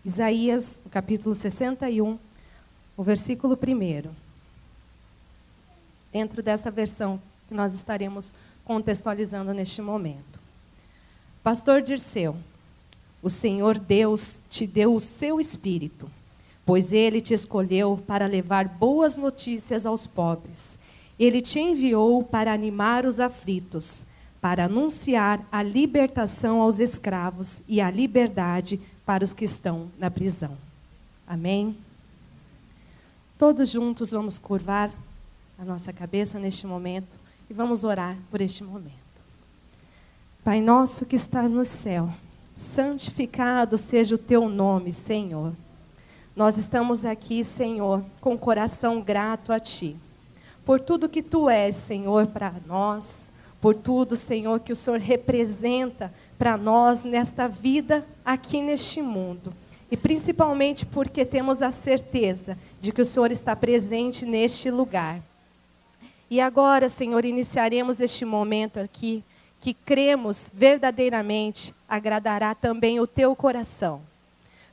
Isaías, o capítulo 61, o versículo 1. Dentro dessa versão que nós estaremos contextualizando neste momento. Pastor Dirceu, o Senhor Deus te deu o seu Espírito, pois Ele te escolheu para levar boas notícias aos pobres. Ele te enviou para animar os aflitos, para anunciar a libertação aos escravos e a liberdade para os que estão na prisão. Amém? Todos juntos vamos curvar a nossa cabeça neste momento e vamos orar por este momento. Pai nosso que está no céu, santificado seja o teu nome, Senhor. Nós estamos aqui, Senhor, com o coração grato a Ti, por tudo que Tu és, Senhor, para nós, por tudo, Senhor, que o Senhor representa para nós nesta vida, aqui neste mundo. E principalmente porque temos a certeza de que o Senhor está presente neste lugar. E agora, Senhor, iniciaremos este momento aqui, que cremos verdadeiramente agradará também o Teu coração.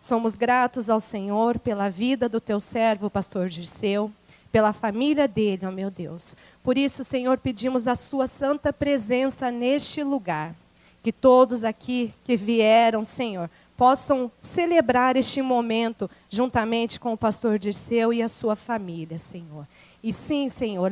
Somos gratos ao Senhor pela vida do Teu servo, pastor Dirceu, pela família dele, ó meu Deus. Por isso, Senhor, pedimos a sua santa presença neste lugar. Que todos aqui que vieram, Senhor, possam celebrar este momento juntamente com o pastor Dirceu e a sua família, Senhor. E sim, Senhor,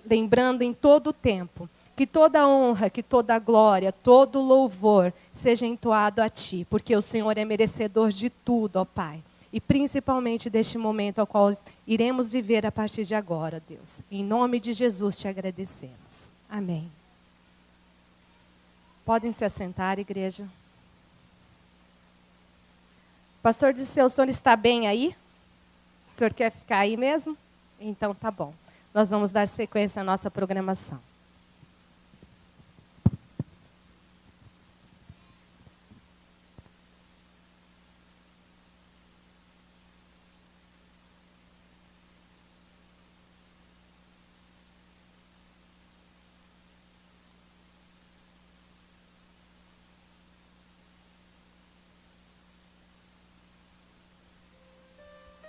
lembrando em todo o tempo, que toda honra, que toda glória, todo louvor seja entoado a Ti, porque o Senhor é merecedor de tudo, ó Pai. E principalmente deste momento ao qual iremos viver a partir de agora, Deus. Em nome de Jesus te agradecemos. Amém. Podem se assentar, igreja. Pastor Dirceu, o senhor está bem aí? O senhor quer ficar aí mesmo? Então tá bom. Nós vamos dar sequência à nossa programação.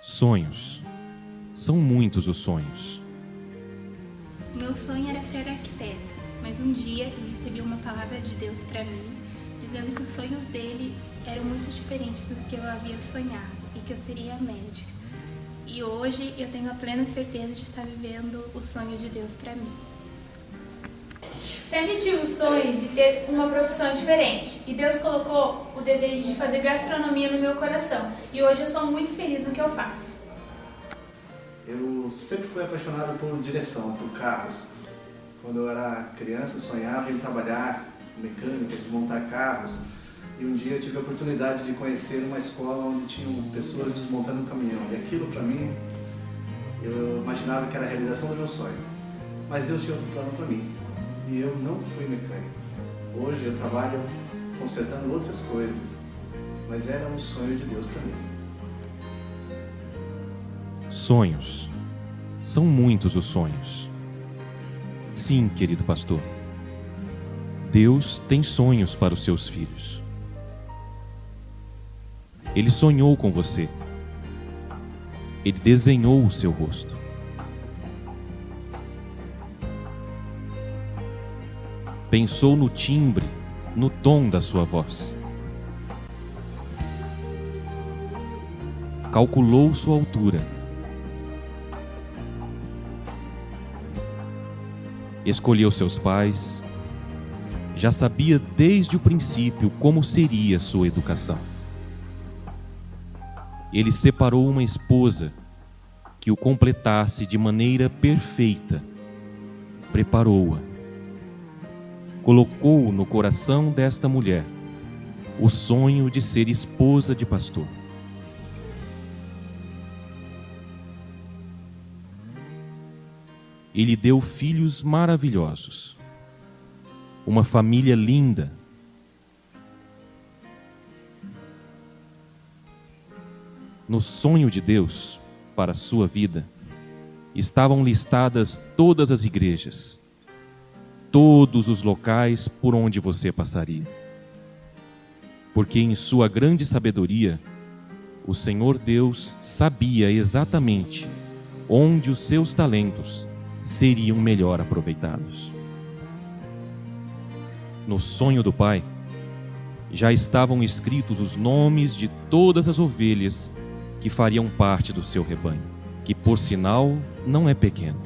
Sonhos. São muitos os sonhos. Meu sonho era ser arquiteta, mas um dia eu recebi uma palavra de Deus para mim, dizendo que os sonhos dele eram muito diferentes dos que eu havia sonhado e que eu seria médica. E hoje eu tenho a plena certeza de estar vivendo o sonho de Deus para mim. Sempre tive o sonho de ter uma profissão diferente e Deus colocou o desejo de fazer gastronomia no meu coração e hoje eu sou muito feliz no que eu faço. Eu sempre fui apaixonado por direção, por carros. Quando eu era criança eu sonhava em trabalhar com mecânica, desmontar carros e um dia eu tive a oportunidade de conhecer uma escola onde tinham pessoas desmontando um caminhão e aquilo para mim, eu imaginava que era a realização do meu sonho, mas Deus tinha outro plano para mim. E eu não fui mecânico. Hoje eu trabalho consertando outras coisas, mas era um sonho de Deus para mim. Sonhos. São muitos os sonhos. Sim, querido pastor. Deus tem sonhos para os seus filhos. Ele sonhou com você. Ele desenhou o seu rosto. Pensou no timbre, no tom da sua voz. Calculou sua altura. Escolheu seus pais. Já sabia desde o princípio como seria sua educação. Ele separou uma esposa que o completasse de maneira perfeita. Preparou-a. Colocou no coração desta mulher o sonho de ser esposa de pastor. Ele deu filhos maravilhosos, uma família linda. No sonho de Deus para a sua vida estavam listadas todas as igrejas, todos os locais por onde você passaria. Porque em sua grande sabedoria, o Senhor Deus sabia exatamente onde os seus talentos seriam melhor aproveitados. No sonho do Pai, já estavam escritos os nomes de todas as ovelhas que fariam parte do seu rebanho, que por sinal não é pequeno.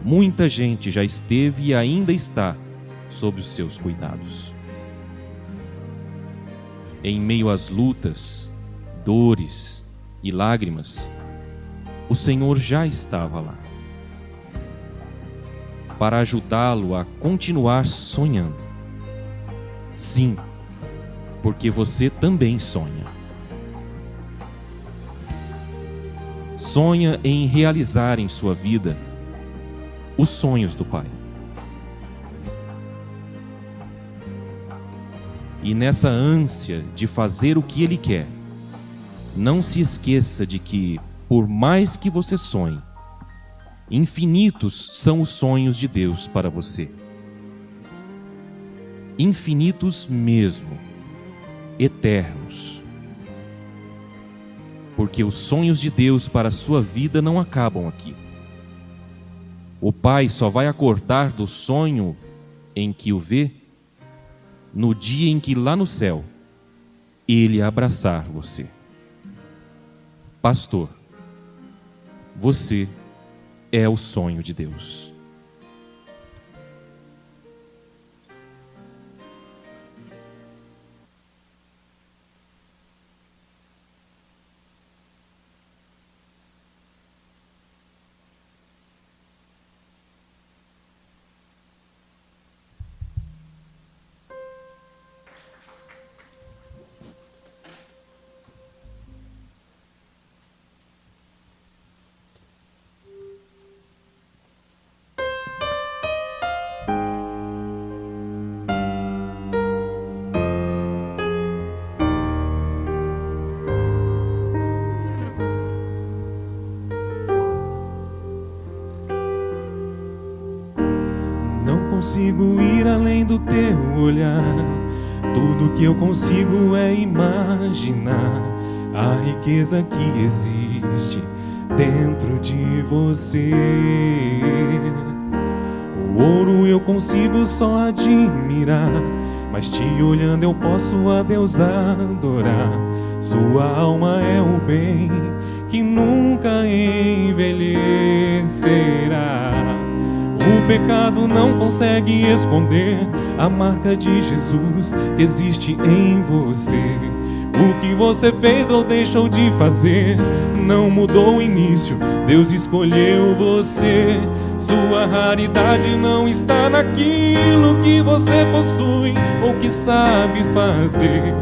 Muita gente já esteve e ainda está sob os seus cuidados. Em meio às lutas, dores e lágrimas, o Senhor já estava lá, para ajudá-lo a continuar sonhando. Sim, porque você também sonha. Sonha em realizar em sua vida os sonhos do Pai. E nessa ânsia de fazer o que Ele quer, não se esqueça de que, por mais que você sonhe, infinitos são os sonhos de Deus para você. Infinitos mesmo, eternos. Porque os sonhos de Deus para a sua vida não acabam aqui. O Pai só vai acordar do sonho em que o vê no dia em que lá no céu Ele abraçar você. Pastor, você é o sonho de Deus. Consigo ir além do teu olhar. Tudo que eu consigo é imaginar a riqueza que existe dentro de você. O ouro eu consigo só admirar, mas te olhando eu posso a Deus adorar. Sua alma é o bem que nunca envelhecerá. O pecado não consegue esconder a marca de Jesus que existe em você. O que você fez ou deixou de fazer não mudou o início, Deus escolheu você. Sua raridade não está naquilo que você possui ou que sabe fazer.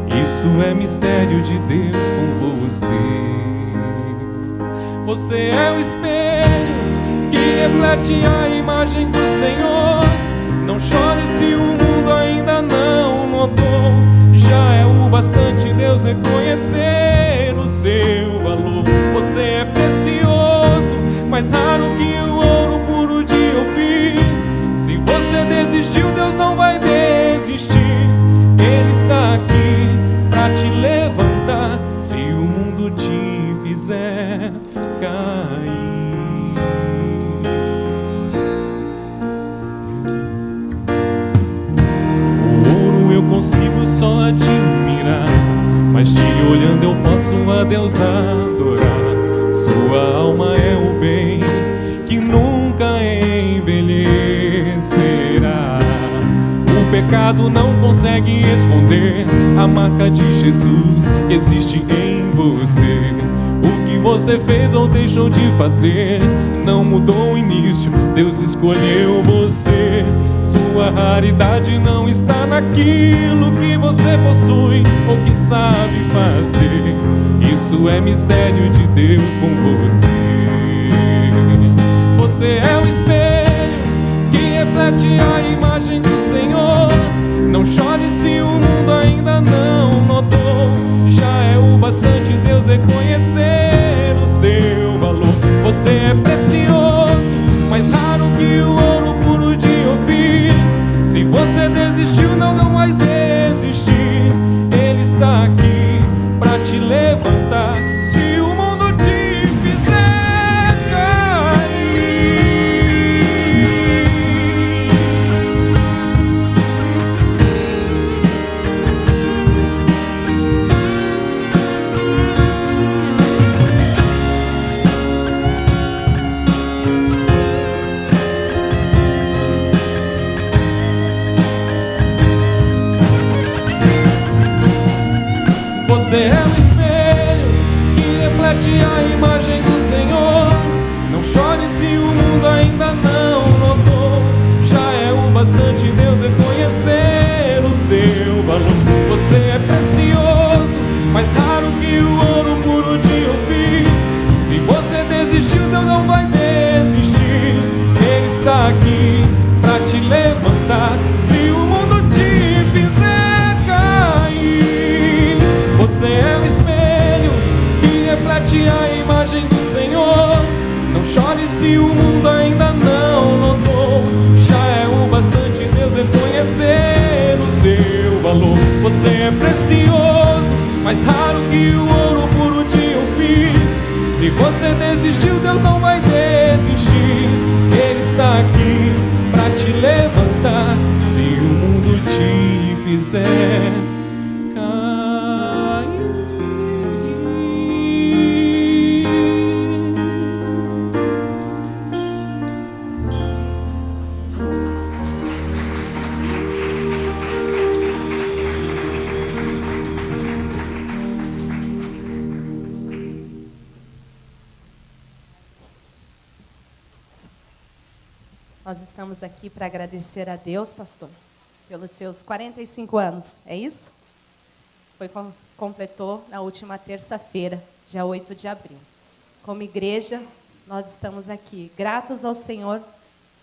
Isso é mistério de Deus com você. Você é o espelho que reflete a imagem do Senhor. Não chore se o mundo ainda não notou. Já é o bastante Deus reconhecer o seu valor. Você é precioso, mais raro que o ouro puro de Ofir. Se você desistiu, Deus não vai desistir. Ele está aqui pra te levantar se o mundo te fizer cair. Consigo só admirar, mas te olhando eu posso a Deus adorar. Sua alma é o bem que nunca envelhecerá. O pecado não consegue esconder a marca de Jesus que existe em você. O que você fez ou deixou de fazer não mudou o início, Deus escolheu você. Sua raridade não está naquilo que você possui ou que sabe fazer. Isso é mistério de Deus com você. Você é o espelho que reflete a imagem do Senhor. Não chore se o mundo ainda não notou. Já é o bastante Deus reconhecer o seu valor. Você é precioso, mais raro que o ouro puro de Ofir. Se você desistiu, não vai desistir. Ele está aqui pra te levantar reflete a imagem do Senhor. Não chore se o mundo ainda não notou. Já é o bastante Deus reconhecer o seu valor. Você é precioso, mais raro que o ouro puro de Ofir. Se você desistiu, Deus não vai desistir. Ele está aqui pra te levantar. Se o mundo te fizer cair, você é um espelho que reflete a imagem do Senhor. Não chore se o mundo ainda não notou. Já é o bastante Deus reconhecer o seu valor. Você é precioso, mais raro que o ouro puro de Ofir. Se você desistiu, Deus não vai desistir. Ele está aqui pra te levantar. Se o mundo te fizer cair. Nós estamos aqui para agradecer a Deus, pastor, pelos seus 45 anos, é isso? Completou na última terça-feira, dia 8 de abril. Como igreja, nós estamos aqui gratos ao Senhor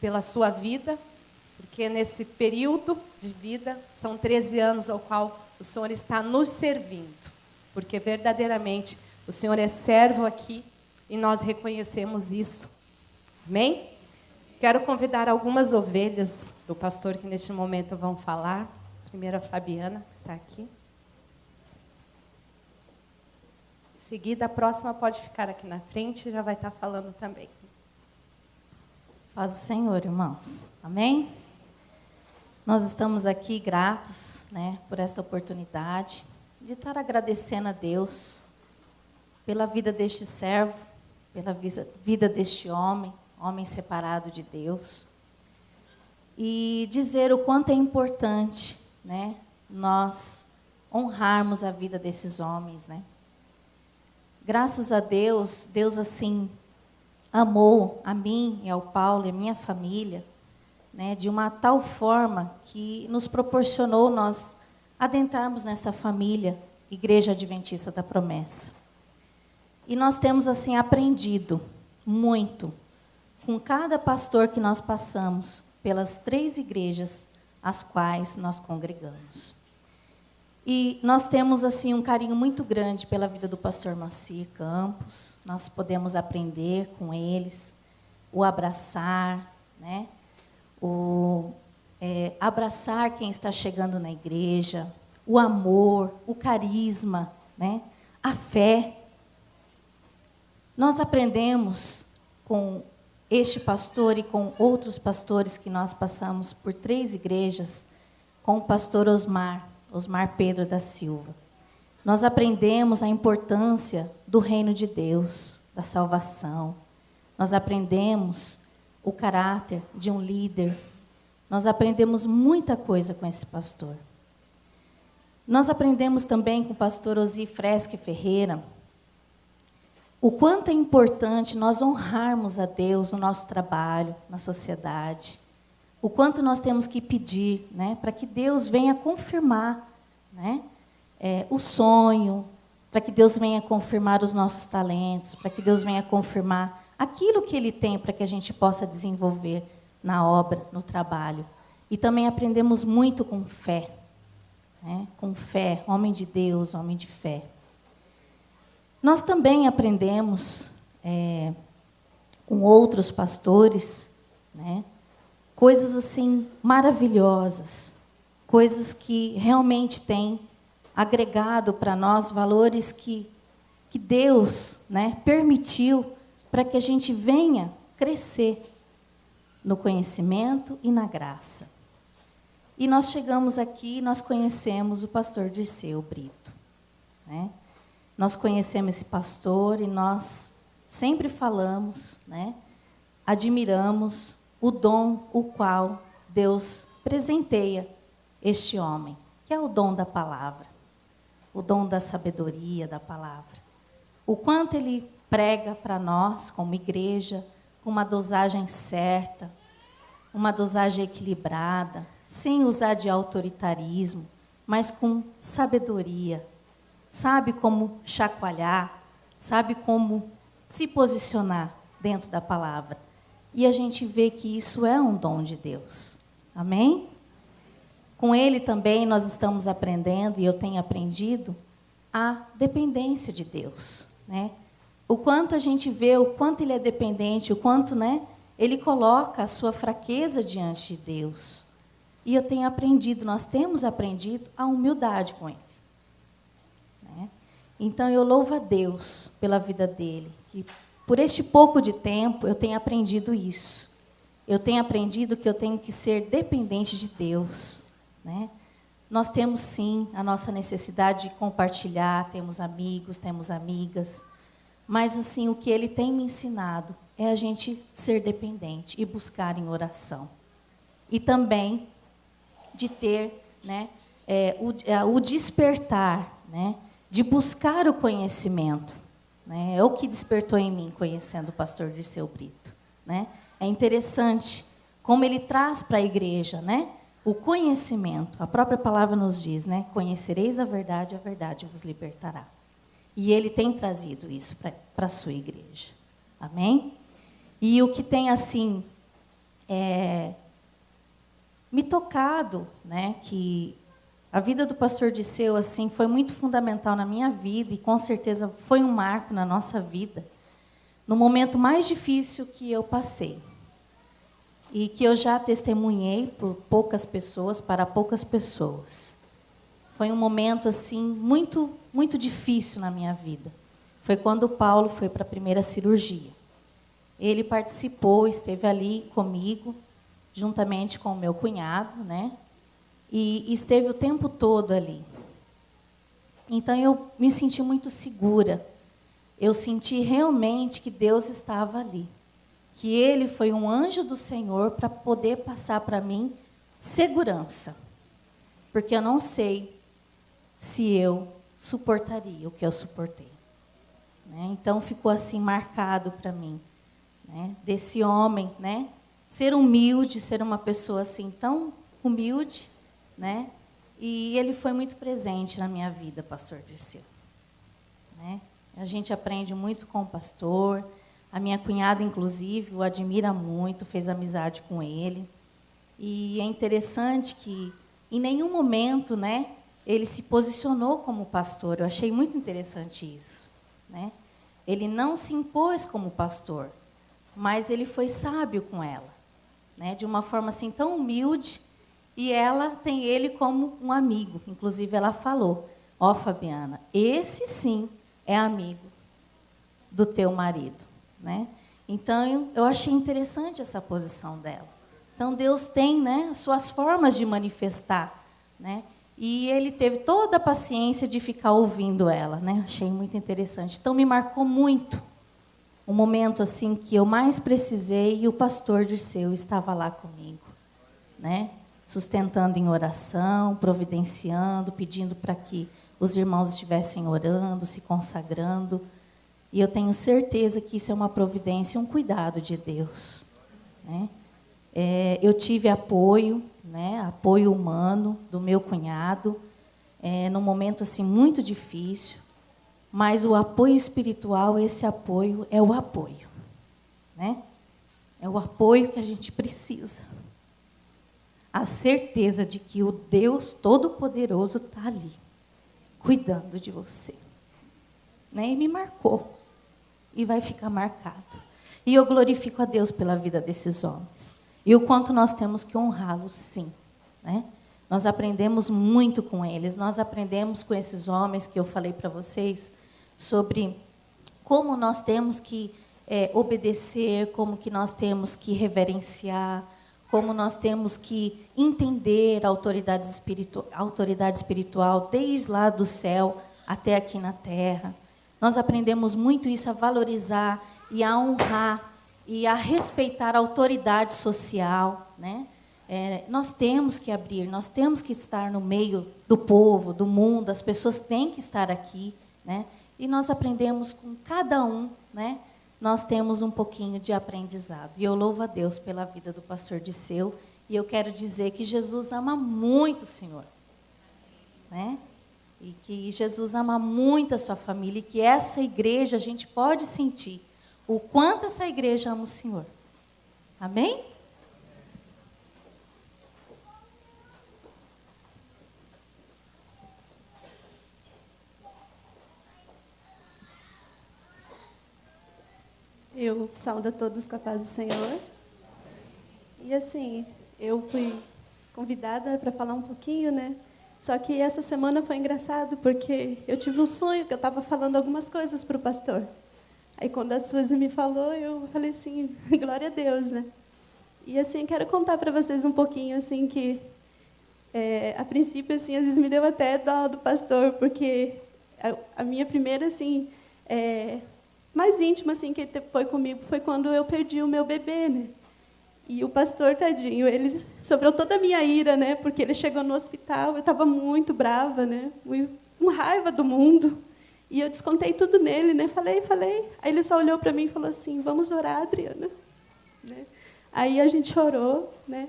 pela sua vida, porque nesse período de vida, são 13 anos ao qual o Senhor está nos servindo, porque verdadeiramente o Senhor é servo aqui e nós reconhecemos isso. Amém? Quero convidar algumas ovelhas do pastor que neste momento vão falar. Primeiro a Fabiana, que está aqui. Em seguida, a próxima pode ficar aqui na frente e já vai estar falando também. Paz do Senhor, irmãos. Amém? Nós estamos aqui gratos, por esta oportunidade de estar agradecendo a Deus pela vida deste servo, pela vida deste homem separado de Deus, e dizer o quanto é importante, nós honrarmos a vida desses homens, Graças a Deus, Deus assim amou a mim e ao Paulo e a minha família, de uma tal forma que nos proporcionou nós adentrarmos nessa família, Igreja Adventista da Promessa. E nós temos assim aprendido muito com cada pastor que nós passamos pelas 3 igrejas às quais nós congregamos. E nós temos assim um carinho muito grande pela vida do pastor Macir Campos. Nós podemos aprender com eles, o abraçar, abraçar quem está chegando na igreja, o amor, o carisma, a fé. Nós aprendemos com este pastor e com outros pastores que nós passamos por 3 igrejas, com o pastor Osmar Pedro da Silva. Nós aprendemos a importância do reino de Deus, da salvação. Nós aprendemos o caráter de um líder. Nós aprendemos muita coisa com esse pastor. Nós aprendemos também com o pastor Osi Fresque Ferreira, o quanto é importante nós honrarmos a Deus no nosso trabalho, na sociedade. O quanto nós temos que pedir, para que Deus venha confirmar, o sonho, para que Deus venha confirmar os nossos talentos, para que Deus venha confirmar aquilo que Ele tem para que a gente possa desenvolver na obra, no trabalho. E também aprendemos muito com fé, com fé, homem de Deus, homem de fé. Nós também aprendemos com outros pastores, coisas assim maravilhosas, coisas que realmente têm agregado para nós valores que Deus permitiu para que a gente venha crescer no conhecimento e na graça. E nós chegamos aqui e nós conhecemos o pastor Dirceu Brito. Nós conhecemos esse pastor e nós sempre falamos, admiramos o dom o qual Deus presenteia este homem, que é o dom da palavra, o dom da sabedoria da palavra, o quanto ele prega para nós, como igreja, com uma dosagem certa, uma dosagem equilibrada, sem usar de autoritarismo, mas com sabedoria. Sabe como chacoalhar, sabe como se posicionar dentro da palavra. E a gente vê que isso é um dom de Deus. Amém? Com ele também nós estamos aprendendo, e eu tenho aprendido, a dependência de Deus, né? O quanto a gente vê, o quanto ele é dependente, o quanto, né, ele coloca a sua fraqueza diante de Deus. E eu tenho aprendido, nós temos aprendido a humildade com ele. Né? Então, eu louvo a Deus pela vida dele, que por este pouco de tempo eu tenho aprendido isso. Eu tenho aprendido que eu tenho que ser dependente de Deus. Né? Nós temos, sim, a nossa necessidade de compartilhar, temos amigos, temos amigas, mas, assim, o que ele tem me ensinado é a gente ser dependente e buscar em oração. E também de ter, né, o despertar, né, de buscar o conhecimento. Né? É o que despertou em mim, conhecendo o pastor Dirceu Brito. Né? É interessante como ele traz para a igreja, né, o conhecimento. A própria palavra nos diz, né, conhecereis a verdade vos libertará. E ele tem trazido isso para a sua igreja. Amém? E o que tem, assim, me tocado, né, que a vida do pastor Dirceu, assim, foi muito fundamental na minha vida, e com certeza foi um marco na nossa vida, no momento mais difícil que eu passei. E que eu já testemunhei por poucas pessoas, para poucas pessoas. Foi um momento, assim, muito, muito difícil na minha vida. Foi quando o Paulo foi para a primeira cirurgia. Ele participou, esteve ali comigo, juntamente com o meu cunhado, né? E esteve o tempo todo ali. Então, eu me senti muito segura. Eu senti realmente que Deus estava ali. Que Ele foi um anjo do Senhor para poder passar para mim segurança. Porque eu não sei se eu suportaria o que eu suportei. Né? Então, ficou assim marcado para mim. Né? Desse homem, né? Ser humilde, ser uma pessoa assim tão humilde, né? E ele foi muito presente na minha vida, pastor Dirceu. Né? A gente aprende muito com o pastor. A minha cunhada, inclusive, o admira muito, fez amizade com ele. E é interessante que, em nenhum momento, né, ele se posicionou como pastor. Eu achei muito interessante isso. Né? Ele não se impôs como pastor, mas ele foi sábio com ela. Né? De uma forma assim tão humilde, e ela tem ele como um amigo. Inclusive, ela falou, ó, Fabiana, esse sim é amigo do teu marido. Né? Então, eu achei interessante essa posição dela. Então, Deus tem, né, suas formas de manifestar. Né? E ele teve toda a paciência de ficar ouvindo ela. Né? Achei muito interessante. Então, me marcou muito um momento assim que eu mais precisei, e o pastor Dirceu estava lá comigo. Né? Sustentando em oração, providenciando, pedindo para que os irmãos estivessem orando, se consagrando. E eu tenho certeza que isso é uma providência, um cuidado de Deus. Né? Eu tive apoio, né, apoio humano do meu cunhado, num momento assim, muito difícil, mas o apoio espiritual, esse apoio é o apoio. Né? É o apoio que a gente precisa. A certeza de que o Deus Todo-Poderoso está ali, cuidando de você. Né? E me marcou. E vai ficar marcado. E eu glorifico a Deus pela vida desses homens. E o quanto nós temos que honrá-los, sim. Né? Nós aprendemos muito com eles. Nós aprendemos com esses homens que eu falei para vocês sobre como nós temos que obedecer, como que nós temos que reverenciar, como nós temos que entender a autoridade espiritual desde lá do céu até aqui na terra. Nós aprendemos muito isso, a valorizar e a honrar e a respeitar a autoridade social. Né? Nós temos que abrir, nós temos que estar no meio do povo, do mundo, as pessoas têm que estar aqui. Né? E nós aprendemos com cada um, né? Nós temos um pouquinho de aprendizado. E eu louvo a Deus pela vida do pastor Dirceu. E eu quero dizer que Jesus ama muito o Senhor, né? E que Jesus ama muito a sua família. E que essa igreja, a gente pode sentir o quanto essa igreja ama o Senhor. Amém? Eu saúdo a todos com a paz do Senhor. E assim, eu fui convidada para falar um pouquinho, né? Só que essa semana foi engraçado, porque eu tive um sonho que eu estava falando algumas coisas para o pastor. Aí quando a Suzy me falou, eu falei assim, glória a Deus, né? E assim, quero contar para vocês um pouquinho, assim, que a princípio, assim, às vezes me deu até dó do pastor, porque a minha primeira, assim, mais íntima, assim, que foi comigo, foi quando eu perdi o meu bebê, né? E o pastor, tadinho, ele sofreu toda a minha ira, né? Porque ele chegou no hospital, eu estava muito brava, né? Com raiva do mundo. E eu descontei tudo nele, né? Falei. Aí ele só olhou para mim e falou assim, vamos orar, Adriana. Né? Aí a gente orou, né?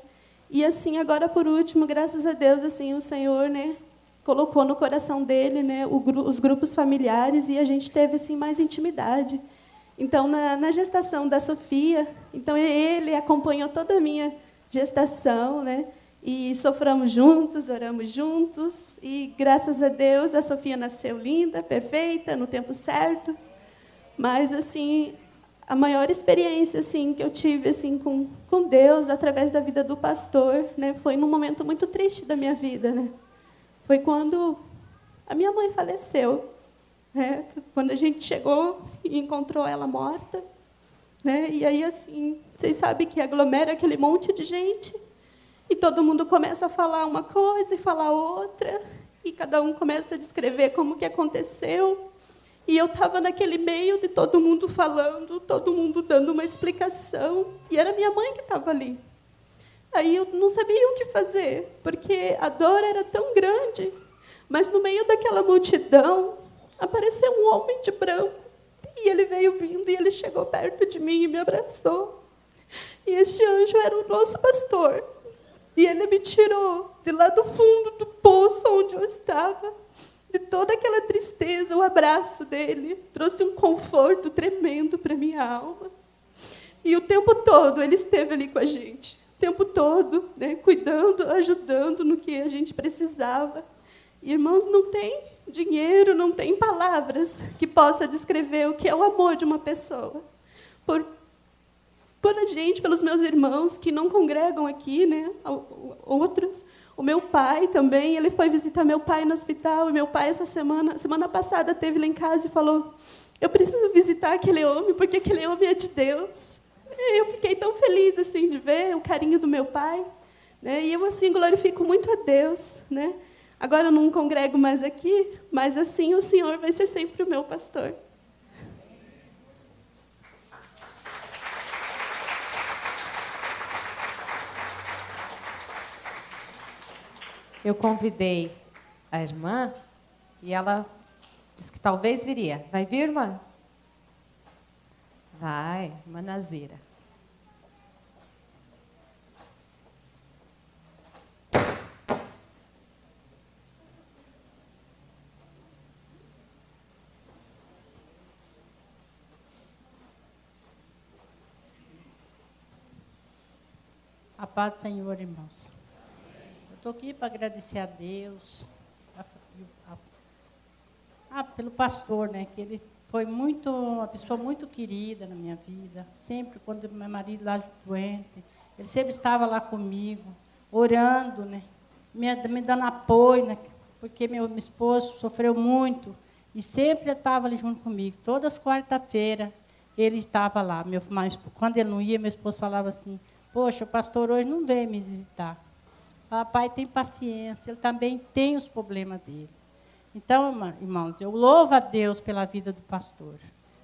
E assim, agora por último, graças a Deus, assim, o Senhor, né, colocou no coração dele, né, os grupos familiares, e a gente teve assim mais intimidade. Então, na gestação da Sofia, então ele acompanhou toda a minha gestação, né? E soframos juntos, oramos juntos, e graças a Deus a Sofia nasceu linda, perfeita, no tempo certo. Mas assim, a maior experiência assim que eu tive assim com Deus através da vida do pastor, né, foi num momento muito triste da minha vida, né? Foi quando a minha mãe faleceu. Né? Quando a gente chegou e encontrou ela morta, né? E aí assim, vocês sabem que aglomera aquele monte de gente e todo mundo começa a falar uma coisa e falar outra e cada um começa a descrever como que aconteceu, e eu estava naquele meio de todo mundo falando, todo mundo dando uma explicação, e era minha mãe que estava ali. Aí eu não sabia o que fazer, porque a dor era tão grande, mas no meio daquela multidão apareceu um homem de branco, e ele veio vindo, e ele chegou perto de mim e me abraçou. E este anjo era o nosso pastor. E ele me tirou de lá do fundo do poço onde eu estava, de toda aquela tristeza. O abraço dele trouxe um conforto tremendo para a minha alma. E o tempo todo ele esteve ali com a gente. O tempo todo, né, cuidando, ajudando no que a gente precisava. E, irmãos, não tem dinheiro, não tem palavras que possa descrever o que é o amor de uma pessoa. Por a gente, pelos meus irmãos que não congregam aqui, né, outros. O meu pai também, ele foi visitar meu pai no hospital, e meu pai, essa semana passada, esteve lá em casa e falou, eu preciso visitar aquele homem, porque aquele homem é de Deus. E eu fiquei tão feliz assim, de ver o carinho do meu pai, né, e eu assim glorifico muito a Deus, né. Agora eu não congrego mais aqui, mas assim o Senhor vai ser sempre o meu pastor. Eu convidei a irmã e ela disse que talvez viria. Vai vir, irmã? Vai, irmã Nazira. A paz do Senhor, irmãos. Eu estou aqui para agradecer a Deus, pelo pastor, né? Que ele foi uma pessoa muito querida na minha vida. Sempre, quando meu marido lá doente, ele sempre estava lá comigo, orando, né? Me dando apoio, né? Porque meu esposo sofreu muito e sempre estava ali junto comigo. Todas as quarta-feiras ele estava lá. Quando ele não ia, meu esposo falava assim, poxa, o pastor hoje não veio me visitar. Papai tem paciência, ele também tem os problemas dele. Então, irmãos, eu louvo a Deus pela vida do pastor,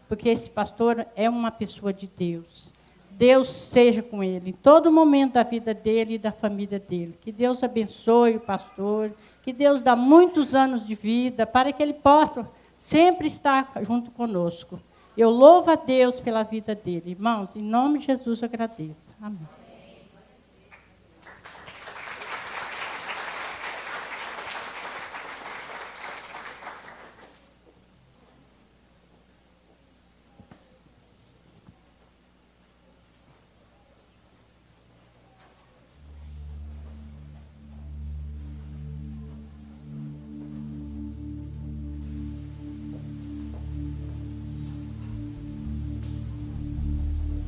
porque esse pastor é uma pessoa de Deus. Deus seja com ele, em todo momento da vida dele e da família dele. Que Deus abençoe o pastor, que Deus dá muitos anos de vida, para que ele possa sempre está junto conosco. Eu louvo a Deus pela vida dele. Irmãos, em nome de Jesus eu agradeço. Amém.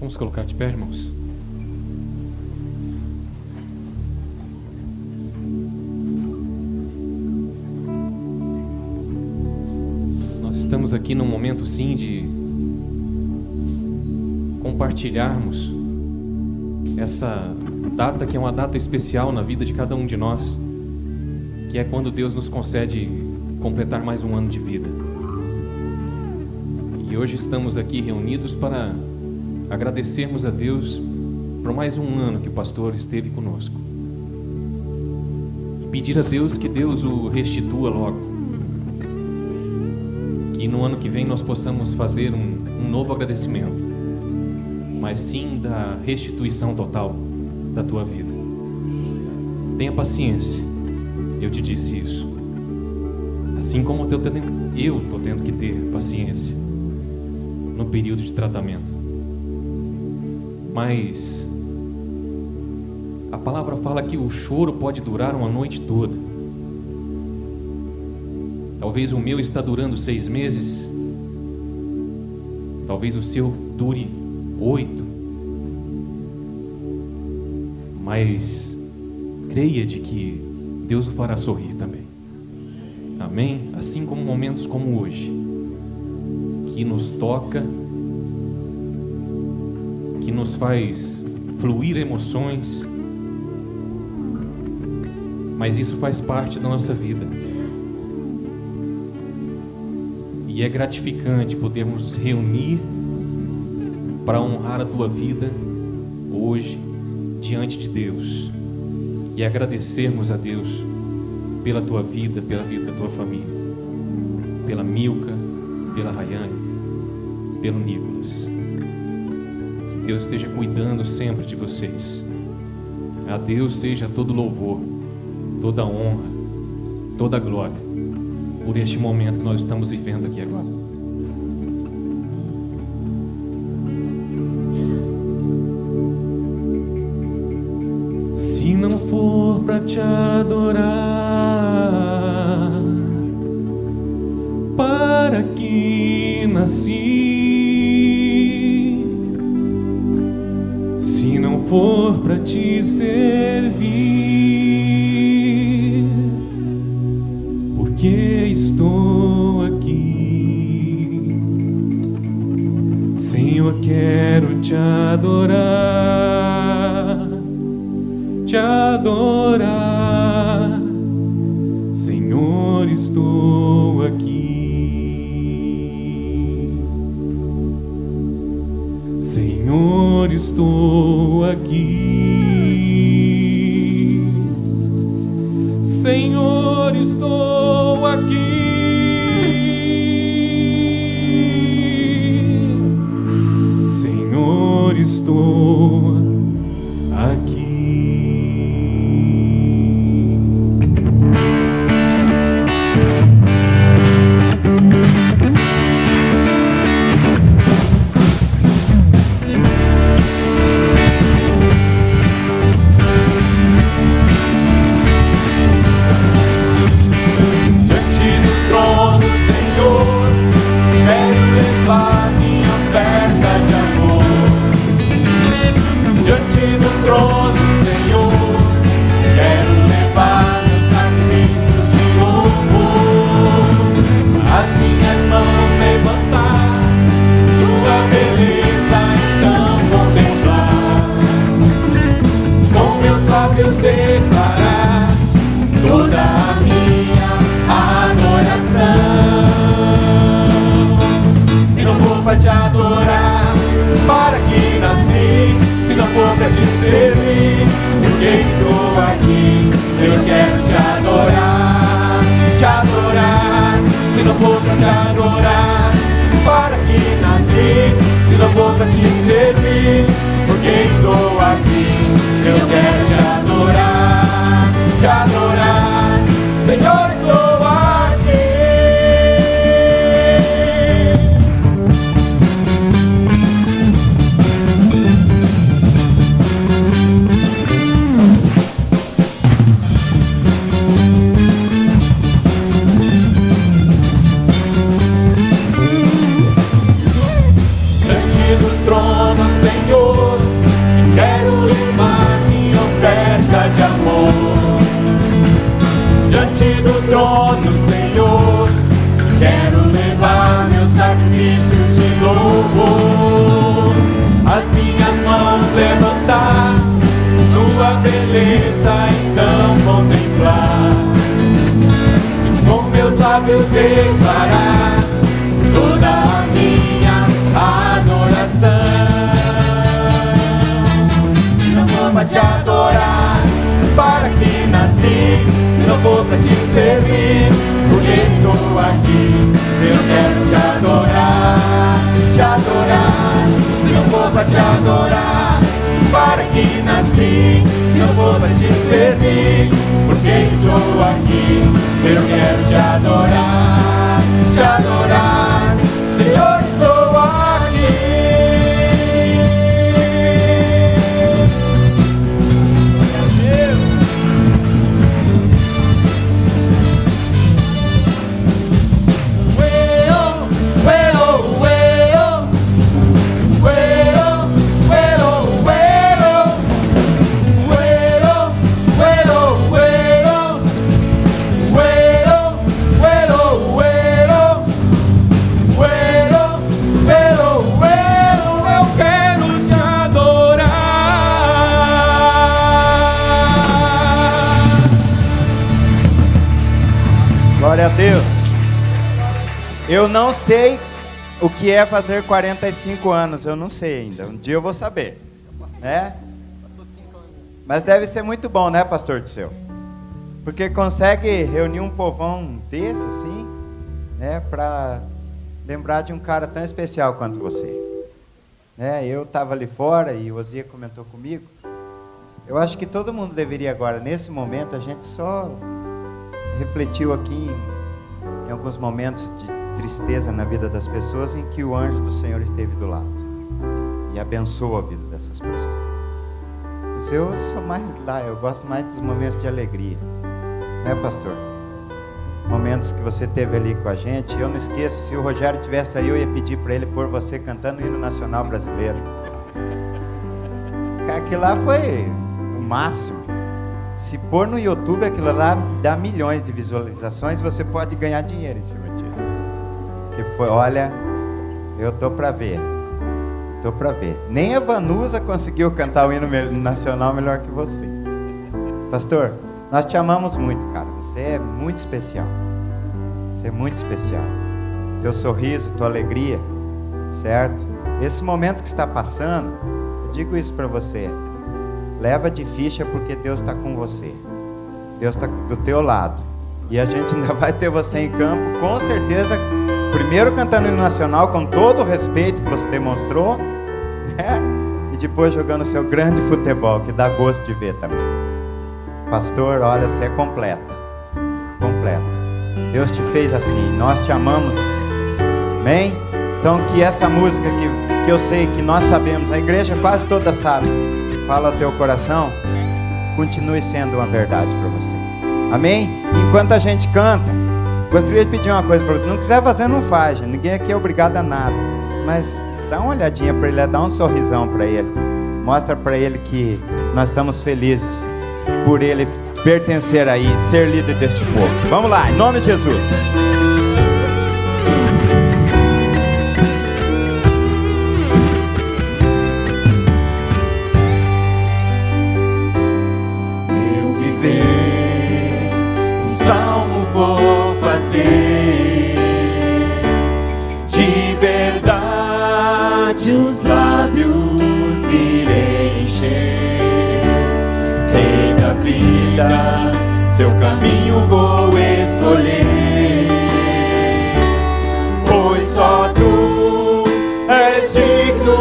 Vamos colocar de pé, irmãos. Nós estamos aqui num momento, sim, de compartilharmos essa data que é uma data especial na vida de cada um de nós, que é quando Deus nos concede completar mais um ano de vida. E hoje estamos aqui reunidos para agradecermos a Deus por mais um ano que o pastor esteve conosco. E pedir a Deus que Deus o restitua logo. Que no ano que vem nós possamos fazer um novo agradecimento, mas sim da restituição total da tua vida. Tenha paciência, eu te disse isso. Assim como eu estou tendo que ter paciência no período de tratamento. Mas a palavra fala que o choro pode durar uma noite toda. Talvez o meu está durando 6 meses, talvez o seu dure 8, mas creia de que Deus o fará sorrir também. Amém? Assim como momentos como hoje, que nos toca, que nos faz fluir emoções, mas isso faz parte da nossa vida. E é gratificante podermos reunir para honrar a tua vida hoje diante de Deus e agradecermos a Deus pela tua vida, pela vida da tua família, pela Milka, pela Rayane, pelo Nicolas. Deus esteja cuidando sempre de vocês. A Deus seja todo louvor, toda honra, toda glória por este momento que nós estamos vivendo aqui agora. Se não for para te adorar, para que nasci? Se não for para te servir, porque estou aqui? Senhor, quero te adorar, te adorar. Senhor, estou aqui. Senhor, estou aqui. Senhor, estou aqui. Senhor, estou aqui. não for pra te adorar? Para que nasci, se não for pra te servir? Por que estou aqui? Se eu quero te adorar, Senhor, estou aqui. Senhor, quero levar minha oferta de amor. Diante do trono, Senhor, quero levar meu sacrifício de louvor. As minhas mãos levantar, tua beleza então contemplar. Com meus lábios declarar toda a minha adoração. Pra te adorar, para que nasci, se não for pra te servir? Porque estou aqui, se eu quero te adorar, se não for pra te adorar, para que nasci, se não for pra te servir? Porque estou aqui, se eu quero te adorar, Senhor, estou aqui. Glória a Deus. Eu não sei o que é fazer 45 anos, eu não sei ainda. Um dia eu vou saber, né? Mas deve ser muito bom, né, pastor do céu? Porque consegue reunir um povão desse assim, né, para lembrar de um cara tão especial quanto você. Né? Eu estava ali fora e o Ozia comentou comigo. Eu acho que todo mundo deveria agora, nesse momento, a gente só refletiu aqui em alguns momentos de tristeza na vida das pessoas em que o anjo do Senhor esteve do lado e abençoou a vida dessas pessoas. Eu sou mais lá, eu gosto mais dos momentos de alegria, né, pastor? Momentos que você teve ali com a gente. Eu não esqueço, se o Rogério tivesse aí, eu ia pedir para ele pôr você cantando o hino nacional brasileiro. Aquilo lá foi o máximo. Se pôr no YouTube, aquilo lá dá milhões de visualizações, você pode ganhar dinheiro em cima disso. Que foi, olha, eu tô para ver. Nem a Vanusa conseguiu cantar o hino nacional melhor que você. Pastor, nós te amamos muito, cara. Você é muito especial. Você é muito especial. Teu sorriso, tua alegria, certo? Esse momento que está passando, eu digo isso para você. Leva de ficha porque Deus está com você. Deus está do teu lado. E a gente ainda vai ter você em campo, com certeza. Primeiro cantando o hino nacional com todo o respeito que você demonstrou, né? E depois jogando seu grande futebol, que dá gosto de ver também. Pastor, olha, você é completo. Deus te fez assim, nós te amamos assim. Amém? Então que essa música que eu sei, que nós sabemos, a igreja quase toda sabe, fala ao teu coração, continue sendo uma verdade para você. Amém? Enquanto a gente canta, gostaria de pedir uma coisa para você. Não quiser fazer, não faz. Ninguém aqui é obrigado a nada. Mas dá uma olhadinha para ele, dá um sorrisão para ele. Mostra para ele que nós estamos felizes por ele pertencer aí, ser líder deste povo. Vamos lá, em nome de Jesus. Eu viver, um salmo vou fazer, de verdade os lábios irei encher. Rei da vida, seu caminho vou escolher.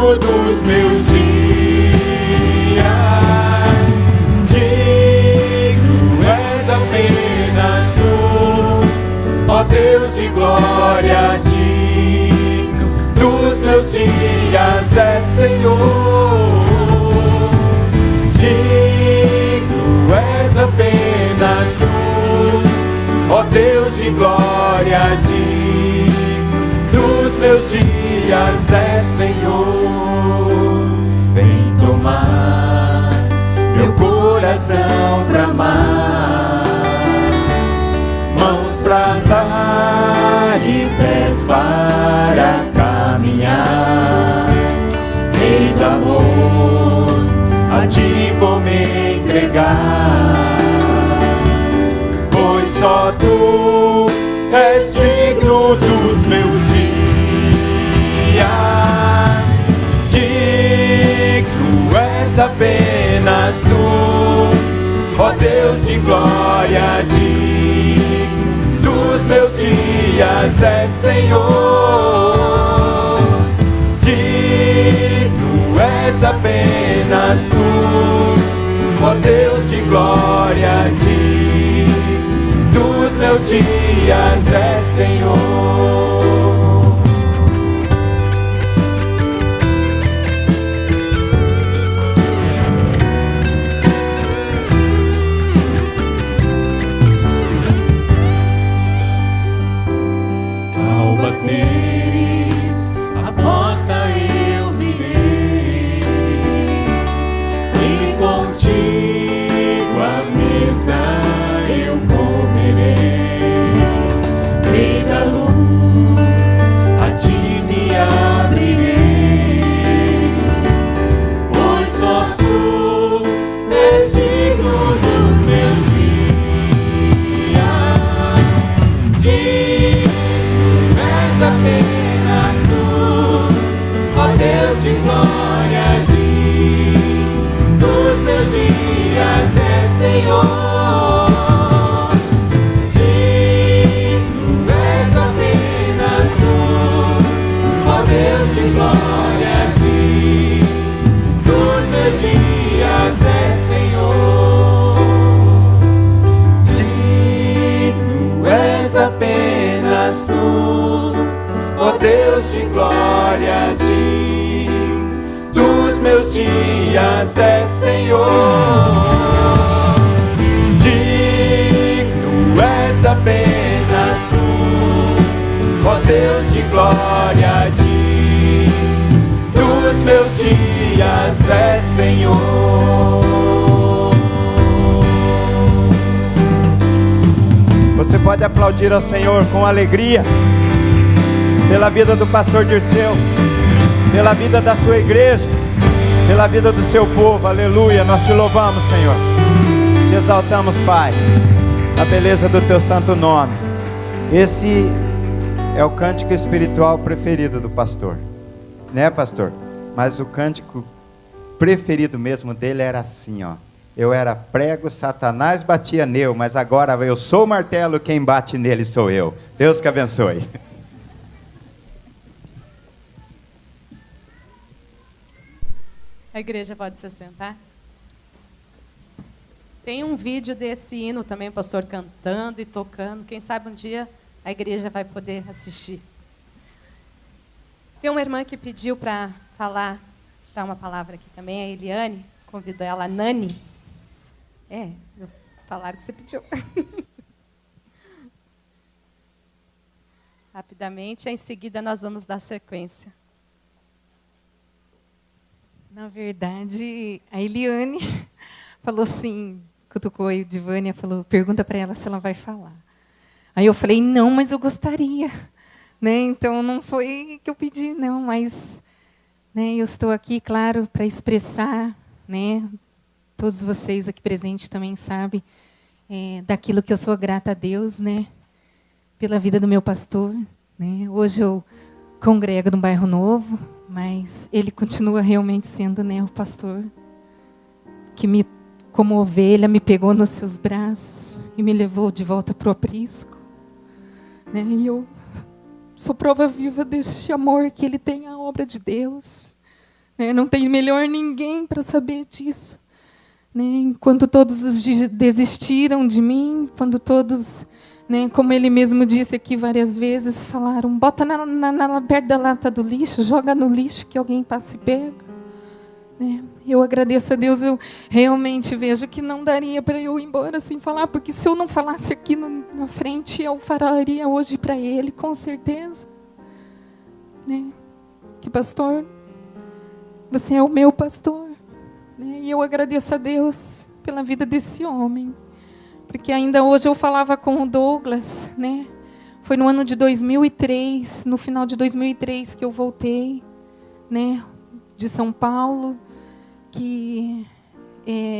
digno dos meus dias. Digno és apenas tu, ó Deus de glória, digno dos meus dias é Senhor. Digno és apenas tu, ó Deus de glória, digno dos meus dias é Senhor. Vem tomar meu coração pra amar, mãos pra andar e pés para caminhar. Rei do amor, a ti vou me entregar, pois só tu és digno dos meus dias. Digno és apenas tu, ó Deus de glória, digno dos meus dias é Senhor. Digno és apenas tu, ó Deus de glória, digno dos meus dias é Senhor. Ao bateres a porta eu virei, e contigo a mesa eu comerei. Rei da luz, a ti me abrirei, pois só tu és digno dos meus dias. Digno és apenas tu, ó Deus de glória, digno dos meus dias é Senhor. Deus de glória, digno dos meus dias é Senhor. Digno és apenas tu, ó Deus de glória, digno dos meus dias é Senhor. Digno és apenas tu, ó Deus de glória, digno dos meus dias é Senhor. Você pode aplaudir ao Senhor com alegria pela vida do pastor Dirceu, pela vida da sua igreja, pela vida do seu povo. Aleluia, nós te louvamos, Senhor, te exaltamos, Pai, na beleza do teu santo nome. Esse é o cântico espiritual preferido do pastor, né, pastor? Mas o cântico preferido mesmo dele era assim, ó: eu era prego, Satanás batia nele, mas agora eu sou o martelo, quem bate nele sou eu. Deus que abençoe. A igreja pode se sentar. Tem um vídeo desse hino também, o pastor cantando e tocando. Quem sabe um dia a igreja vai poder assistir. Tem uma irmã que pediu para falar, dar uma palavra aqui também, a Eliane, convidou ela, a Nani. Falaram que você pediu. Rapidamente, em seguida nós vamos dar sequência. Na verdade, a Eliane falou assim, cutucou a Edivânia, falou, pergunta para ela se ela vai falar. Aí eu falei, não, mas eu gostaria. Né? Então, não foi que eu pedi, não, mas né, eu estou aqui, claro, para expressar, né, todos vocês aqui presentes também sabem, daquilo que eu sou grata a Deus, né, pela vida do meu pastor. Né? Hoje eu congrego no Bairro Novo, mas ele continua realmente sendo, né, o pastor que como ovelha, me pegou nos seus braços e me levou de volta para o aprisco. Né? E eu sou prova viva deste amor que ele tem à obra de Deus. né? Não tem melhor ninguém para saber disso. Né? Enquanto todos desistiram de mim, quando todos, né, como ele mesmo disse aqui várias vezes, falaram, bota perto da lata do lixo, joga no lixo que alguém passa e pega. Né? Eu agradeço a Deus, eu realmente vejo que não daria para eu ir embora sem falar, porque se eu não falasse aqui na frente, eu falaria hoje para ele, com certeza. Né? Que pastor, você é o meu pastor. Né? E eu agradeço a Deus pela vida desse homem. Porque ainda hoje eu falava com o Douglas, né? Foi no ano de 2003, no final de 2003 que eu voltei, né, de São Paulo, que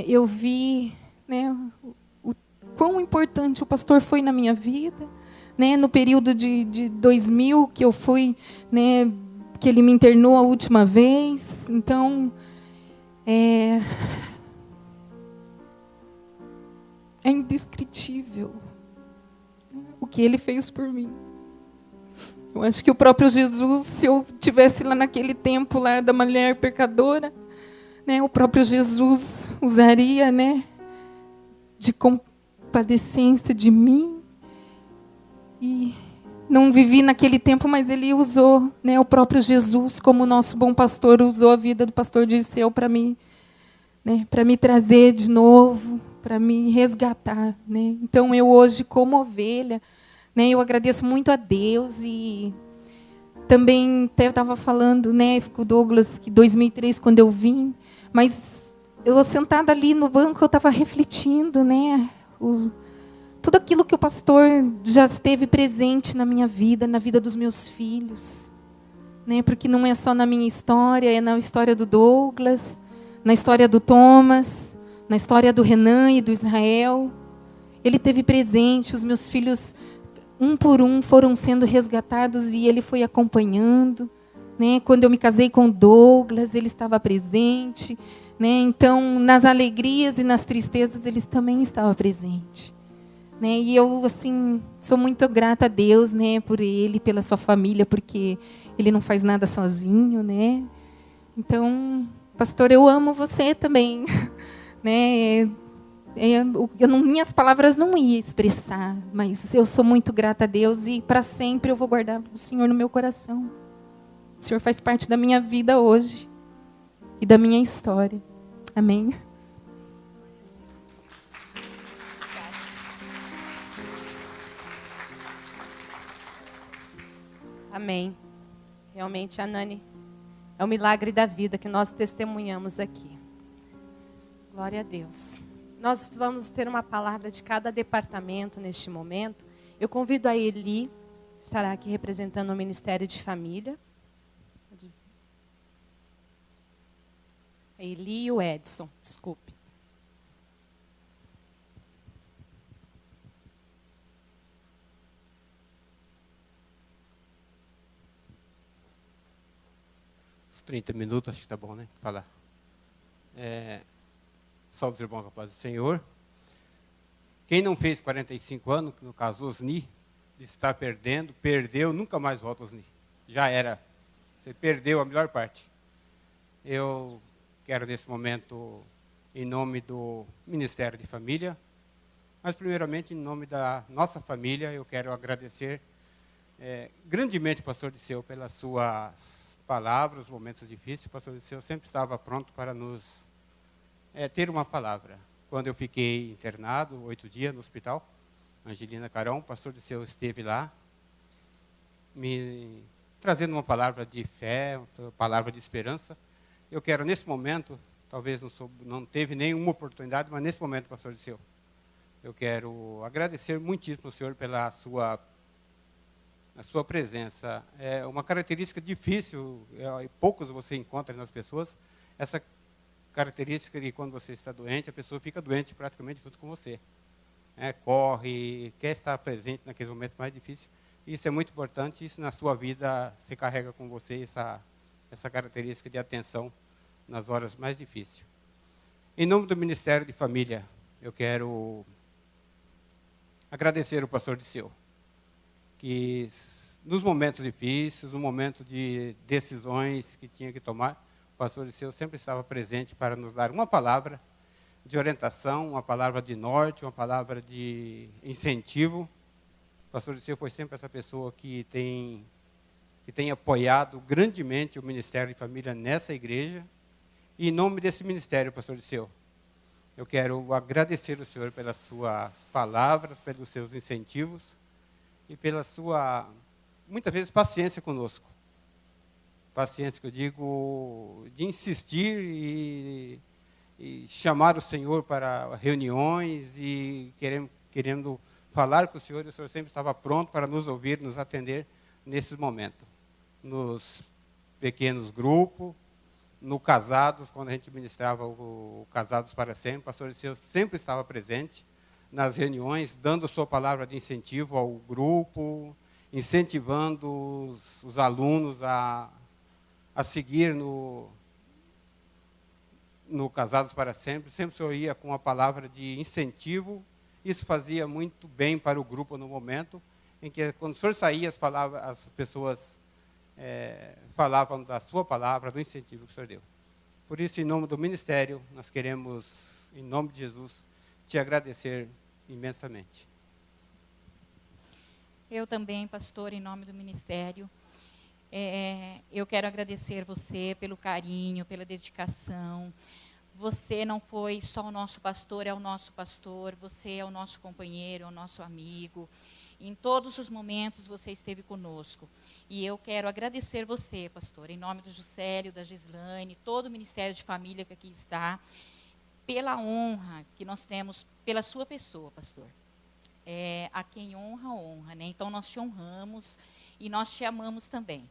eu vi, né, o quão importante o pastor foi na minha vida, né, no período de 2000 que eu fui, né, que ele me internou a última vez. Então, é indescritível o que ele fez por mim. Eu acho que o próprio Jesus, se eu tivesse lá naquele tempo lá da mulher pecadora, né, o próprio Jesus usaria, né, de compadecência de mim. E não vivi naquele tempo, mas ele usou, né, o próprio Jesus, como o nosso bom pastor, usou a vida do pastor Dirceu para mim, né, para me trazer de novo, para me resgatar. Né? Então, eu hoje, como ovelha, né, eu agradeço muito a Deus. E também até eu estava falando, né, com o Douglas, que 2003, quando eu vim, mas eu sentada ali no banco, eu estava refletindo, né, tudo aquilo que o pastor já esteve presente na minha vida, na vida dos meus filhos. Né, porque não é só na minha história, é na história do Douglas, na história do Thomas, na história do Renan e do Israel. Ele teve presente, os meus filhos, um por um, foram sendo resgatados e ele foi acompanhando. Né? Quando eu me casei com o Douglas, ele estava presente. Né? Então, nas alegrias e nas tristezas, ele também estava presente. Né? E eu, assim, sou muito grata a Deus, né, por ele, pela sua família, porque ele não faz nada sozinho. Né? Então, pastor, eu amo você também. Né? Minhas palavras não iam expressar, mas eu sou muito grata a Deus e para sempre eu vou guardar o Senhor no meu coração. O Senhor faz parte da minha vida hoje e da minha história. Amém. Amém. Realmente, a Nani é o milagre da vida que nós testemunhamos aqui. Glória a Deus. Nós vamos ter uma palavra de cada departamento neste momento. Eu convido a Eli, que estará aqui representando o Ministério de Família. A Eli e o Edson, desculpe. Os 30 minutos, acho que está bom, né? Falar. Salve, irmão, com a paz do Senhor. Quem não fez 45 anos, no caso Osni, está perdeu, nunca mais volta Osni. Já era. Você perdeu a melhor parte. Eu quero, nesse momento, em nome do Ministério de Família, mas, primeiramente, em nome da nossa família, eu quero agradecer grandemente o pastor Dirceu pelas suas palavras, os momentos difíceis. O pastor Dirceu sempre estava pronto para nos ter uma palavra. Quando eu fiquei internado, 8 dias no hospital, Angelina Carão, o pastor Dirceu esteve lá, me trazendo uma palavra de fé, uma palavra de esperança. Eu quero, nesse momento, talvez não teve nenhuma oportunidade, mas nesse momento, pastor Dirceu, eu quero agradecer muitíssimo ao senhor pela sua presença. É uma característica difícil, poucos você encontra nas pessoas, essa característica de quando você está doente, a pessoa fica doente praticamente junto com você. Corre, quer estar presente naquele momento mais difícil. Isso é muito importante, isso na sua vida se carrega com você essa característica de atenção nas horas mais difíceis. Em nome do Ministério de Família, eu quero agradecer o pastor Dirceu, que nos momentos difíceis, no momento de decisões que tinha que tomar, o pastor Liceu sempre estava presente para nos dar uma palavra de orientação, uma palavra de norte, uma palavra de incentivo. O pastor Liceu foi sempre essa pessoa que tem apoiado grandemente o Ministério de Família nessa igreja. E em nome desse ministério, pastor Liceu, eu quero agradecer ao senhor pelas suas palavras, pelos seus incentivos e pela sua, muitas vezes, paciência conosco. Paciência, que eu digo, de insistir e chamar o senhor para reuniões e querendo falar com o senhor sempre estava pronto para nos ouvir, nos atender nesse momento. Nos pequenos grupos, no Casados, quando a gente ministrava o Casados para Sempre, o pastor Liceu sempre estava presente nas reuniões, dando sua palavra de incentivo ao grupo, incentivando os alunos a seguir no Casados para Sempre. Sempre o senhor ia com a palavra de incentivo. Isso fazia muito bem para o grupo no momento em que, quando o senhor saía, as pessoas falavam da sua palavra, do incentivo que o senhor deu. Por isso, em nome do ministério, nós queremos, em nome de Jesus, te agradecer imensamente. Eu também, pastor, em nome do ministério, eu quero agradecer você pelo carinho, pela dedicação. Você não foi só o nosso pastor, é o nosso pastor, você é o nosso companheiro, é o nosso amigo. Em todos os momentos você esteve conosco. E eu quero agradecer você, pastor, em nome do Juscelio, da Gislaine, todo o Ministério de Família que aqui está, pela honra que nós temos pela sua pessoa, pastor. A quem honra, honra, né? Então nós te honramos e nós te amamos também.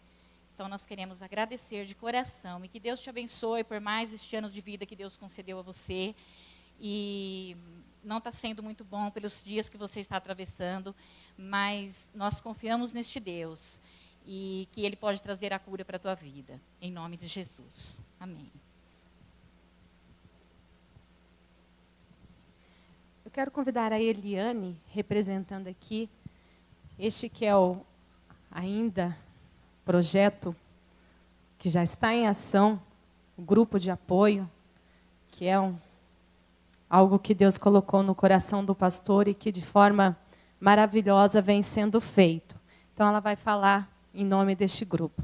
Então nós queremos agradecer de coração e que Deus te abençoe por mais este ano de vida que Deus concedeu a você. E não está sendo muito bom pelos dias que você está atravessando, mas nós confiamos neste Deus e que Ele pode trazer a cura para a tua vida, em nome de Jesus. Amém. Eu quero convidar a Eliane, representando aqui, este que é o ainda projeto que já está em ação, o grupo de apoio, que é algo que Deus colocou no coração do pastor e que de forma maravilhosa vem sendo feito. Então ela vai falar em nome deste grupo.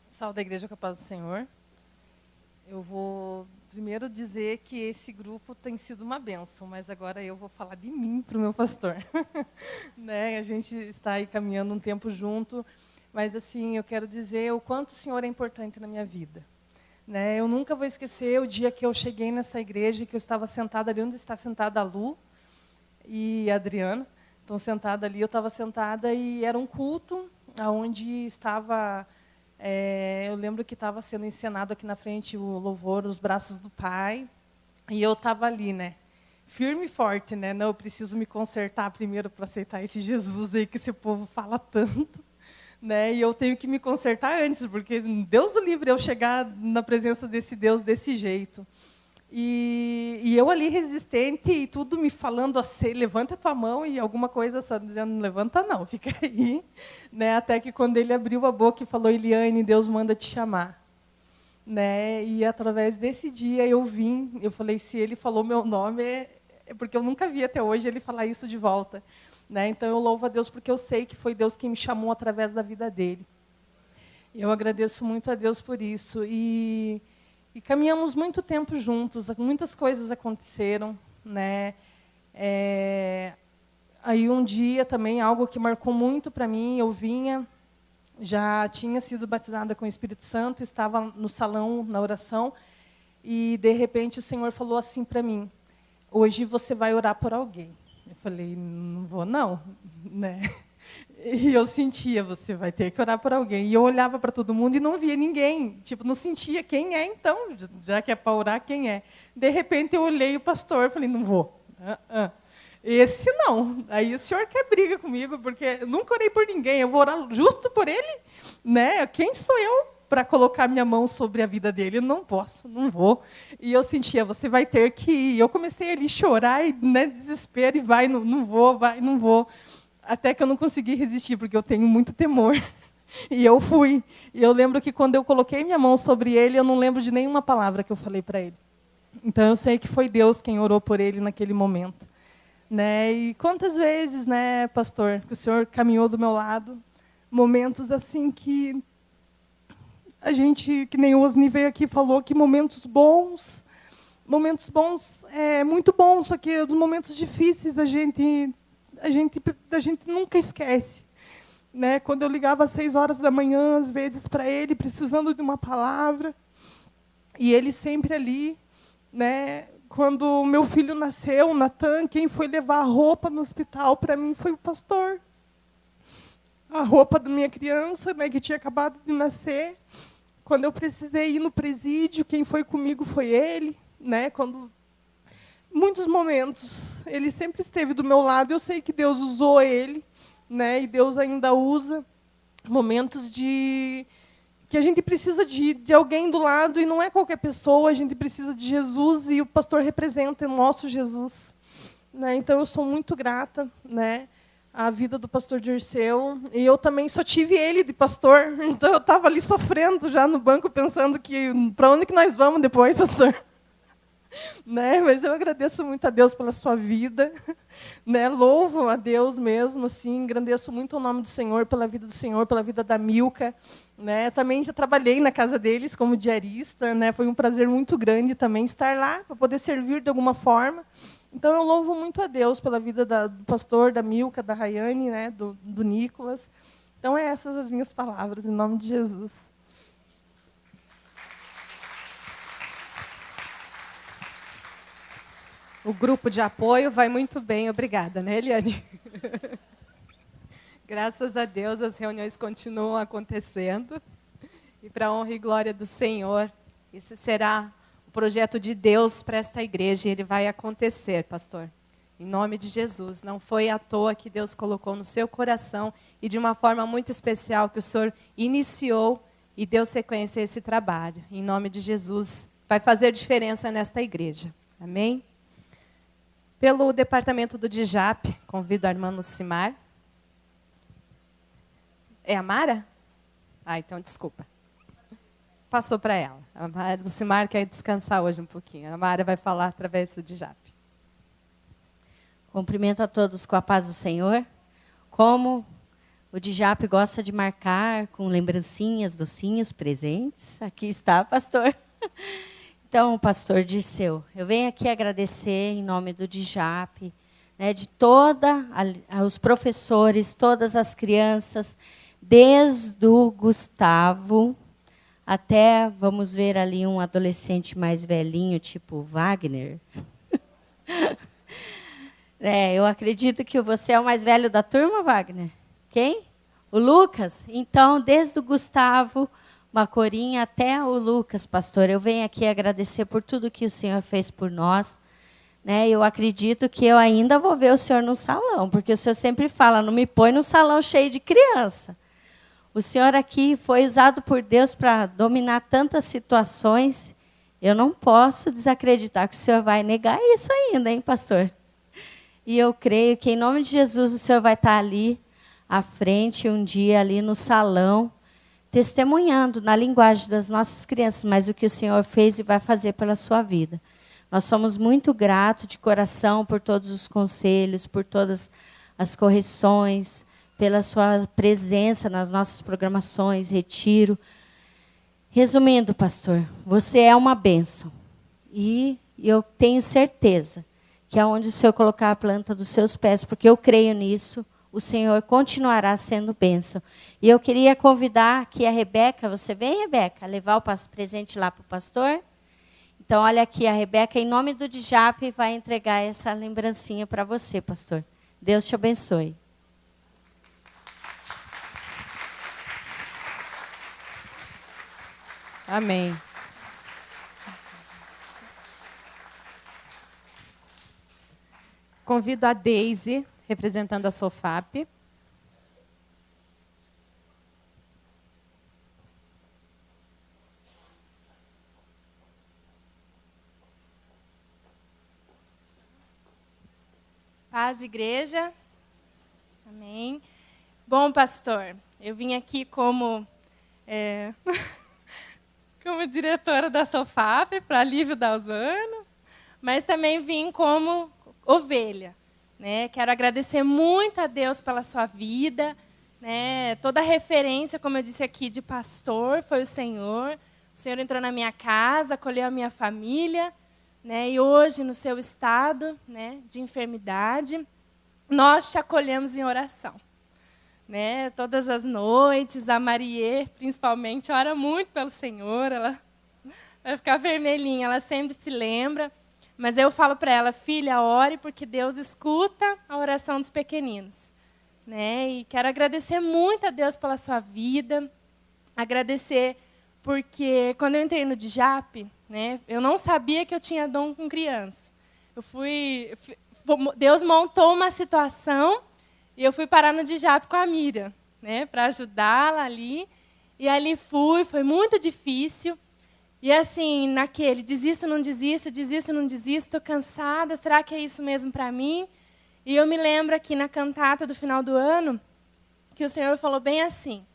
Salve da Igreja com a Paz do Senhor. Eu vou primeiro dizer que esse grupo tem sido uma bênção, mas agora eu vou falar de mim para o meu pastor. Né? A gente está aí caminhando um tempo junto, mas assim, eu quero dizer o quanto o Senhor é importante na minha vida. Né? Eu nunca vou esquecer o dia que eu cheguei nessa igreja, que eu estava sentada ali onde está sentada a Lu e a Adriana. Estão sentadas ali, eu estava sentada e era um culto onde estava... eu lembro que estava sendo encenado aqui na frente o louvor, os braços do Pai. E eu estava ali, né? Firme e forte, né? Não, eu preciso me consertar primeiro para aceitar esse Jesus aí que esse povo fala tanto. Né? E eu tenho que me consertar antes, porque Deus o livre eu chegar na presença desse Deus desse jeito. E eu ali resistente e tudo me falando assim, levanta a tua mão e alguma coisa, não levanta não, fica aí. Né? Até que quando ele abriu a boca e falou, Eliane, Deus manda te chamar. Né? E através desse dia eu falei, se ele falou meu nome, é porque eu nunca vi até hoje ele falar isso de volta. Né? Então eu louvo a Deus porque eu sei que foi Deus quem me chamou através da vida dele. Eu agradeço muito a Deus por isso. E caminhamos muito tempo juntos, muitas coisas aconteceram. Né? Aí um dia também, algo que marcou muito para mim, eu já tinha sido batizada com o Espírito Santo, estava no salão, na oração, e de repente o Senhor falou assim para mim, hoje você vai orar por alguém. Eu falei, não vou não, né? E eu sentia, você vai ter que orar por alguém. E eu olhava para todo mundo e não via ninguém. Tipo, não sentia quem é, então, já que é para orar, quem é. De repente eu olhei o pastor, falei, não vou. Esse não. Aí o senhor quer briga comigo, porque eu nunca orei por ninguém, eu vou orar justo por ele. Né? Quem sou eu para colocar minha mão sobre a vida dele? Eu não posso, não vou. E eu sentia, você vai ter que ir. Eu comecei ali a chorar, e, né, desespero, e vai, não vou, vai, não vou. Até que eu não consegui resistir, porque eu tenho muito temor. E eu fui. E eu lembro que quando eu coloquei minha mão sobre ele, eu não lembro de nenhuma palavra que eu falei para ele. Então eu sei que foi Deus quem orou por ele naquele momento. Né? E quantas vezes, né, pastor, que o senhor caminhou do meu lado, momentos assim que a gente, que nem o Osni veio aqui e falou, que momentos bons é muito bons, só que os momentos difíceis a gente nunca esquece. Né? Quando eu ligava às 6 horas da manhã, às vezes, para ele, precisando de uma palavra, e ele sempre ali, né? Quando o meu filho nasceu, o Natan, quem foi levar a roupa no hospital para mim foi o pastor. A roupa da minha criança, né, que tinha acabado de nascer. Quando eu precisei ir no presídio, quem foi comigo foi ele. Né? Muitos momentos, ele sempre esteve do meu lado. Eu sei que Deus usou ele, né? E Deus ainda usa momentos que a gente precisa de alguém do lado, e não é qualquer pessoa, a gente precisa de Jesus, e o pastor representa o nosso Jesus. Né? Então, eu sou muito grata, né, à vida do pastor Dirceu, e eu também só tive ele de pastor, então eu estava ali sofrendo já no banco, pensando que para onde que nós vamos depois, pastor? Né? Mas eu agradeço muito a Deus pela sua vida, né? Louvo a Deus mesmo, assim, engrandeço muito o nome do Senhor, pela vida do Senhor, pela vida da Milka, né? Também já trabalhei na casa deles como diarista, né? Foi um prazer muito grande também estar lá, para poder servir de alguma forma. Então, eu louvo muito a Deus pela vida do pastor, da Milka, da Rayane, né? do Nicolas. Então, essas as minhas palavras, em nome de Jesus. O grupo de apoio vai muito bem, obrigada, né, Eliane? Graças a Deus, as reuniões continuam acontecendo. E para a honra e glória do Senhor, esse será o projeto de Deus para esta igreja, e ele vai acontecer, pastor. Em nome de Jesus. Não foi à toa que Deus colocou no seu coração, e de uma forma muito especial que o senhor iniciou e deu sequência a esse trabalho. Em nome de Jesus, vai fazer diferença nesta igreja. Amém? Pelo departamento do DIJAP, convido a irmã Lucimar. É a Mara? Ah, então desculpa. Passou para ela. A Lucimar quer descansar hoje um pouquinho. A Mara vai falar através do DIJAP. Cumprimento a todos com a paz do Senhor. Como o DIJAP gosta de marcar com lembrancinhas, docinhos, presentes. Aqui está, pastor. Então, pastor Dirceu, eu venho aqui agradecer em nome do DIJAP, né, de os professores, todas as crianças, desde o Gustavo até, vamos ver ali, um adolescente mais velhinho, tipo Wagner. Eu acredito que você é o mais velho da turma, Wagner? Quem? O Lucas? Então, desde o Gustavo, Macorinha até o Lucas, pastor, eu venho aqui agradecer por tudo que o Senhor fez por nós. Né? Eu acredito que eu ainda vou ver o Senhor no salão, porque o Senhor sempre fala, não me põe no salão cheio de criança. O Senhor aqui foi usado por Deus para dominar tantas situações, eu não posso desacreditar que o Senhor vai negar isso ainda, hein, pastor? E eu creio que, em nome de Jesus, o Senhor vai estar ali, à frente, um dia, ali no salão, testemunhando na linguagem das nossas crianças, mas o que o Senhor fez e vai fazer pela sua vida. Nós somos muito gratos de coração por todos os conselhos, por todas as correções, pela sua presença nas nossas programações, retiro. Resumindo, pastor, você é uma bênção. E eu tenho certeza que aonde o Senhor colocar a planta dos seus pés, porque eu creio nisso, o Senhor continuará sendo bênção. E eu queria convidar aqui a Rebeca, você vem, Rebeca, levar o presente lá para o pastor? Então, olha aqui, a Rebeca, em nome do DIJAP, vai entregar essa lembrancinha para você, pastor. Deus te abençoe. Amém. Convido a Deise, representando a SOFAP. Paz, igreja. Amém. Bom, pastor, Eu vim aqui como como diretora da SOFAP, para alívio da Usana, mas também vim como ovelha. Né? Quero agradecer muito a Deus pela sua vida. Né? Toda referência, como eu disse aqui, de pastor foi o Senhor. O Senhor entrou na minha casa, acolheu a minha família. Né? E hoje, no seu estado, né, de enfermidade, nós te acolhemos em oração. Né? Todas as noites, a Marie, principalmente, ora muito pelo Senhor. Ela vai ficar vermelhinha, ela sempre se lembra. Mas eu falo para ela, filha, ore, porque Deus escuta a oração dos pequeninos. Né? E quero agradecer muito a Deus pela sua vida. Agradecer porque, quando eu entrei no DJAP, né, eu não sabia que eu tinha dom com criança. Deus montou uma situação e eu fui parar no DJAP com a Miriam, né, para ajudá-la ali. E ali foi muito difícil. E assim, naquele, desisto, não desisto, estou cansada, será que é isso mesmo para mim? E eu me lembro aqui na cantata do final do ano, que o Senhor falou bem assim,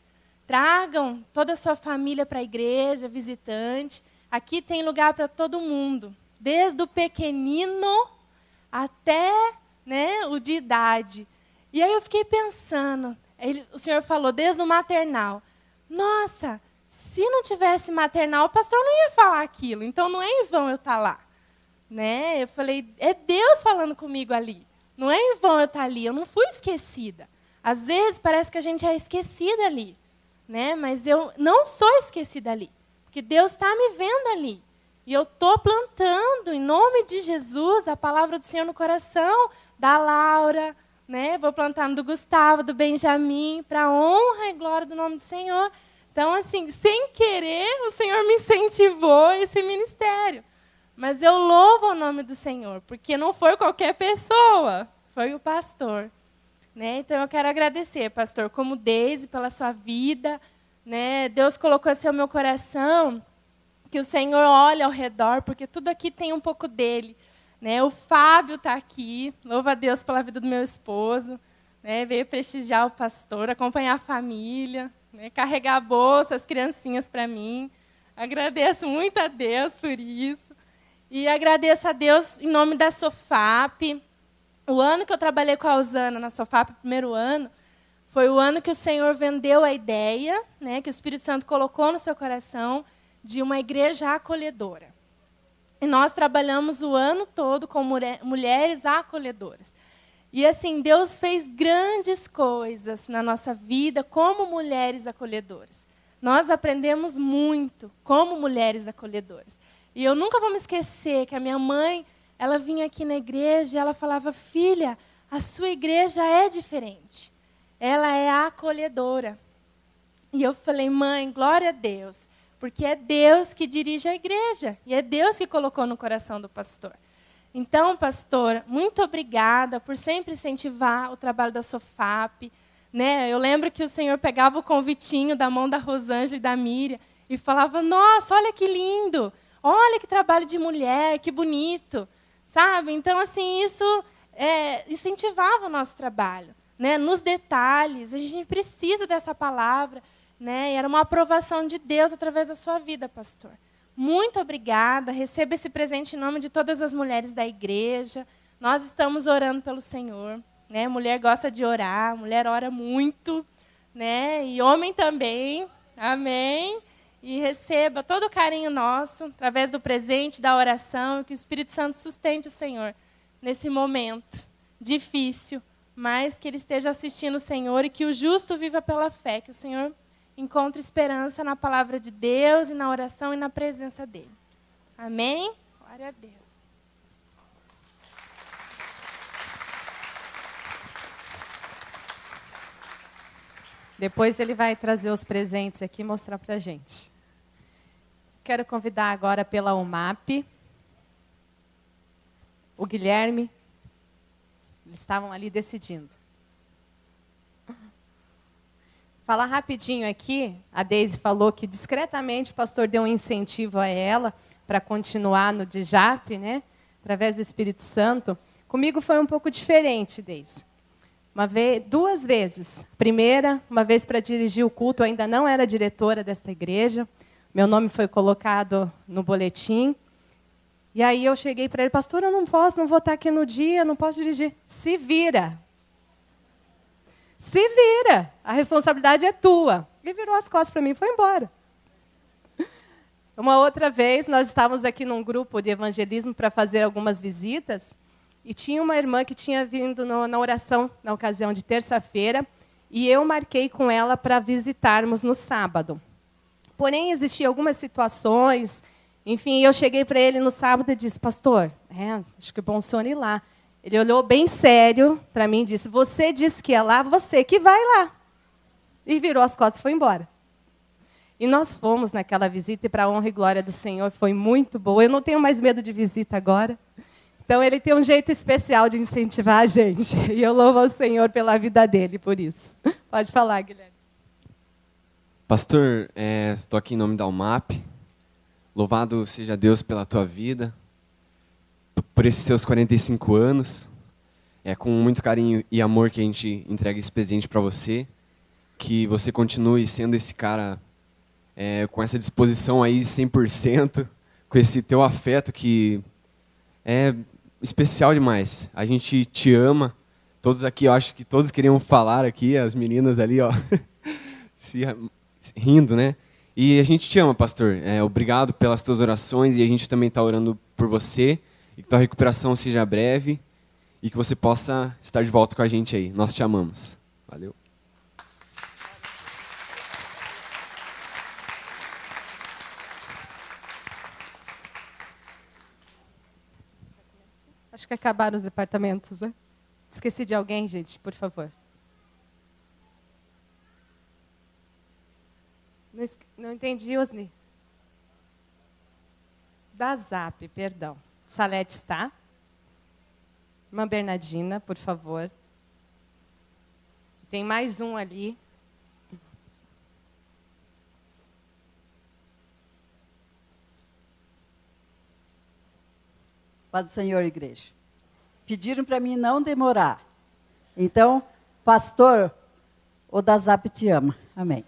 tragam toda a sua família para a igreja, visitante, aqui tem lugar para todo mundo, desde o pequenino até, né, o de idade. E aí eu fiquei pensando, o Senhor falou, desde o maternal, nossa, se não tivesse maternal, o pastor não ia falar aquilo, então não é em vão eu estar lá. Né? Eu falei, é Deus falando comigo ali, não é em vão eu estar ali, eu não fui esquecida. Às vezes parece que a gente é esquecida ali, né? Mas eu não sou esquecida ali, porque Deus está me vendo ali. E eu estou plantando, em nome de Jesus, a palavra do Senhor no coração da Laura, né? Vou plantar no do Gustavo, do Benjamin, para a honra e glória do nome do Senhor. Então, assim, sem querer, o Senhor me incentivou a esse ministério. Mas eu louvo o nome do Senhor, porque não foi qualquer pessoa, foi o pastor. Né? Então, eu quero agradecer, pastor, como Deise, pela sua vida. Né? Deus colocou assim no meu coração, que o Senhor olha ao redor, porque tudo aqui tem um pouco dele. Né? O Fábio está aqui, louva a Deus pela vida do meu esposo. Né? Veio prestigiar o pastor, acompanhar a família. Né, carregar a bolsa, as criancinhas para mim. Agradeço muito a Deus por isso. E agradeço a Deus em nome da SOFAP. O ano que eu trabalhei com a Usana na SOFAP, o primeiro ano, foi o ano que o Senhor vendeu a ideia, né, que o Espírito Santo colocou no seu coração, de uma igreja acolhedora. E nós trabalhamos o ano todo com mulheres acolhedoras. E assim, Deus fez grandes coisas na nossa vida como mulheres acolhedoras. Nós aprendemos muito como mulheres acolhedoras. E eu nunca vou me esquecer que a minha mãe, ela vinha aqui na igreja e ela falava, filha, a sua igreja é diferente. Ela é acolhedora. E eu falei, mãe, glória a Deus, porque é Deus que dirige a igreja. E é Deus que colocou no coração do pastor. Então, pastora, muito obrigada por sempre incentivar o trabalho da SOFAP. Né? Eu lembro que o Senhor pegava o convitinho da mão da Rosângela e da Miriam e falava, nossa, olha que lindo, olha que trabalho de mulher, que bonito. Sabe? Então, assim, isso incentivava o nosso trabalho. Né? Nos detalhes, a gente precisa dessa palavra. Né? E era uma aprovação de Deus através da sua vida, pastor. Muito obrigada, receba esse presente em nome de todas as mulheres da igreja. Nós estamos orando pelo Senhor. Né? Mulher gosta de orar, mulher ora muito. Né? E homem também, amém? E receba todo o carinho nosso, através do presente, da oração, que o Espírito Santo sustente o Senhor nesse momento difícil, mas que Ele esteja assistindo o Senhor e que o justo viva pela fé, que o Senhor encontre esperança na palavra de Deus e na oração e na presença dEle. Amém? Glória a Deus. Depois ele vai trazer os presentes aqui e mostrar para a gente. Quero convidar agora pela UMAP, o Guilherme. Eles estavam ali decidindo. Falar rapidinho aqui, a Deise falou que discretamente o pastor deu um incentivo a ela para continuar no DJAP, né, através do Espírito Santo. Comigo foi um pouco diferente, Deise. duas vezes. Primeira, uma vez para dirigir o culto, eu ainda não era diretora desta igreja. Meu nome foi colocado no boletim. E aí eu cheguei para ele, pastor, eu não vou estar aqui no dia, não posso dirigir. Se vira. Se vira. A responsabilidade é tua. Ele virou as costas para mim e foi embora. Uma outra vez, nós estávamos aqui num grupo de evangelismo para fazer algumas visitas, e tinha uma irmã que tinha vindo na oração, na ocasião de terça-feira, e eu marquei com ela para visitarmos no sábado. Porém, existiam algumas situações, enfim, eu cheguei para ele no sábado e disse, pastor, acho que é bom o senhor ir lá. Ele olhou bem sério para mim e disse, você disse que ia lá, você que vai lá. E virou as costas e foi embora. E nós fomos naquela visita, e para a honra e glória do Senhor, foi muito boa. Eu não tenho mais medo de visita agora. Então, ele tem um jeito especial de incentivar a gente. E eu louvo ao Senhor pela vida dele, por isso. Pode falar, Guilherme. Pastor, estou aqui em nome da UMAP. Louvado seja Deus pela tua vida, por esses seus 45 anos. É com muito carinho e amor que a gente entrega esse presente para você. Que você continue sendo esse cara com essa disposição aí 100%, com esse teu afeto que é especial demais. A gente te ama. Todos aqui, eu acho que todos queriam falar aqui, as meninas ali, ó, rindo, né? E a gente te ama, pastor. Obrigado pelas tuas orações, e a gente também está orando por você, e que tua recuperação seja breve, e que você possa estar de volta com a gente aí. Nós te amamos. Valeu. Acho que acabaram os departamentos, né? Esqueci de alguém, gente, por favor. Não entendi, Osni. Da Zap, perdão. Salete está. Irmã Bernardina, por favor. Tem mais um ali. Paz do Senhor, igreja. Pediram para mim não demorar. Então, pastor, o da Zap te ama. Amém.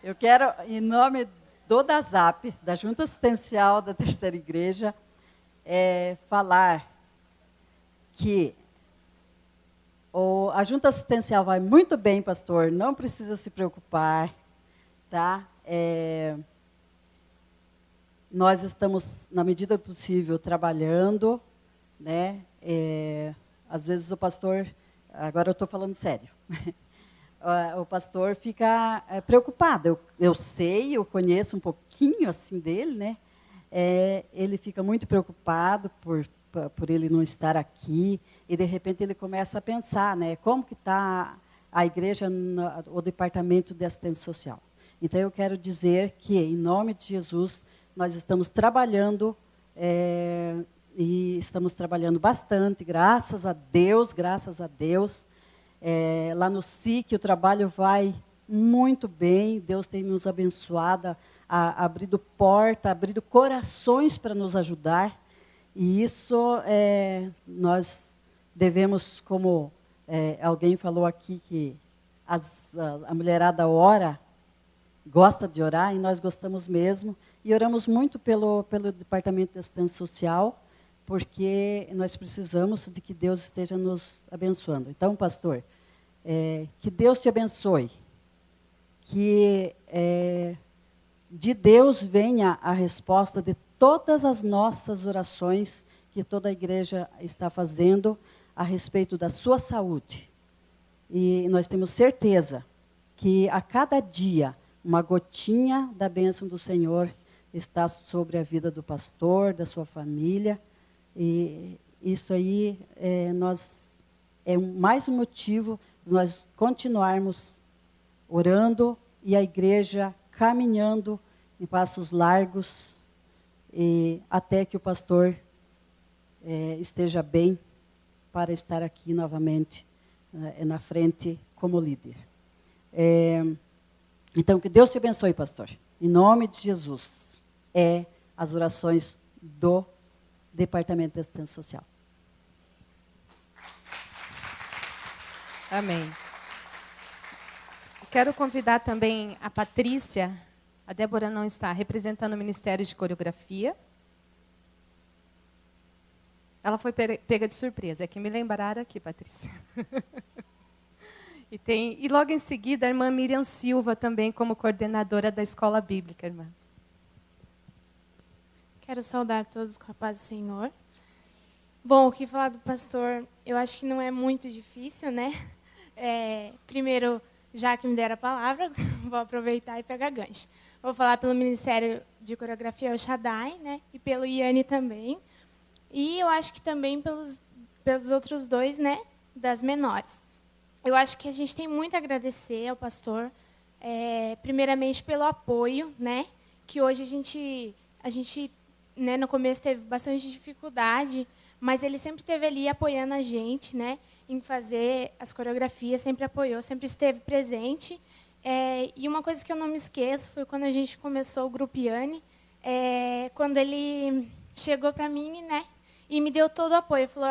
Eu quero, em nome do DAZAP, da Junta Assistencial da Terceira Igreja, falar que a Junta Assistencial vai muito bem, pastor, não precisa se preocupar, tá? Nós estamos, na medida do possível, trabalhando, né? Às vezes o pastor, agora eu estou falando sério, o pastor fica preocupado. Eu sei, eu conheço um pouquinho assim dele, né? Ele fica muito preocupado por ele não estar aqui, e de repente ele começa a pensar, né? Como que está a igreja, o departamento de assistência social. Então eu quero dizer que, em nome de Jesus, nós estamos trabalhando, e estamos trabalhando bastante, graças a Deus, graças a Deus. Lá no SIC o trabalho vai muito bem, Deus tem nos abençoado, abrido porta, abrido corações para nos ajudar, e isso nós devemos, como alguém falou aqui, que a mulherada ora, gosta de orar, e nós gostamos mesmo, e oramos muito pelo Departamento de Assistência Social, porque nós precisamos de que Deus esteja nos abençoando. Então, pastor, que Deus te abençoe, que de Deus venha a resposta de todas as nossas orações que toda a igreja está fazendo a respeito da sua saúde. E nós temos certeza que a cada dia uma gotinha da bênção do Senhor está sobre a vida do pastor, da sua família. E isso aí mais um motivo de nós continuarmos orando e a igreja caminhando em passos largos, e até que o pastor esteja bem para estar aqui novamente na frente como líder. Então, que Deus te abençoe, pastor. Em nome de Jesus. As orações do Departamento de Assistência Social. Amém. Quero convidar também a Patrícia. A Débora não está, representando o Ministério de Coreografia. Ela foi pega de surpresa. É que me lembraram aqui, Patrícia. E logo em seguida, a irmã Miriam Silva, também como coordenadora da Escola Bíblica, irmã. Quero saudar todos com a paz do Senhor. Bom, o que falar do pastor, eu acho que não é muito difícil, né? Primeiro, já que me deram a palavra, vou aproveitar e pegar gancho. Vou falar pelo Ministério de Coreografia El Shaddai, né? E pelo Iane também. E eu acho que também pelos outros dois, né? Das menores. Eu acho que a gente tem muito a agradecer ao pastor, primeiramente pelo apoio, né? Que hoje a gente né, no começo teve bastante dificuldade, mas ele sempre esteve ali apoiando a gente, né? Em fazer as coreografias, sempre apoiou, sempre esteve presente. E uma coisa que eu não me esqueço foi quando a gente começou o Grupo Iane, quando ele chegou para mim, né? E me deu todo o apoio. Falou,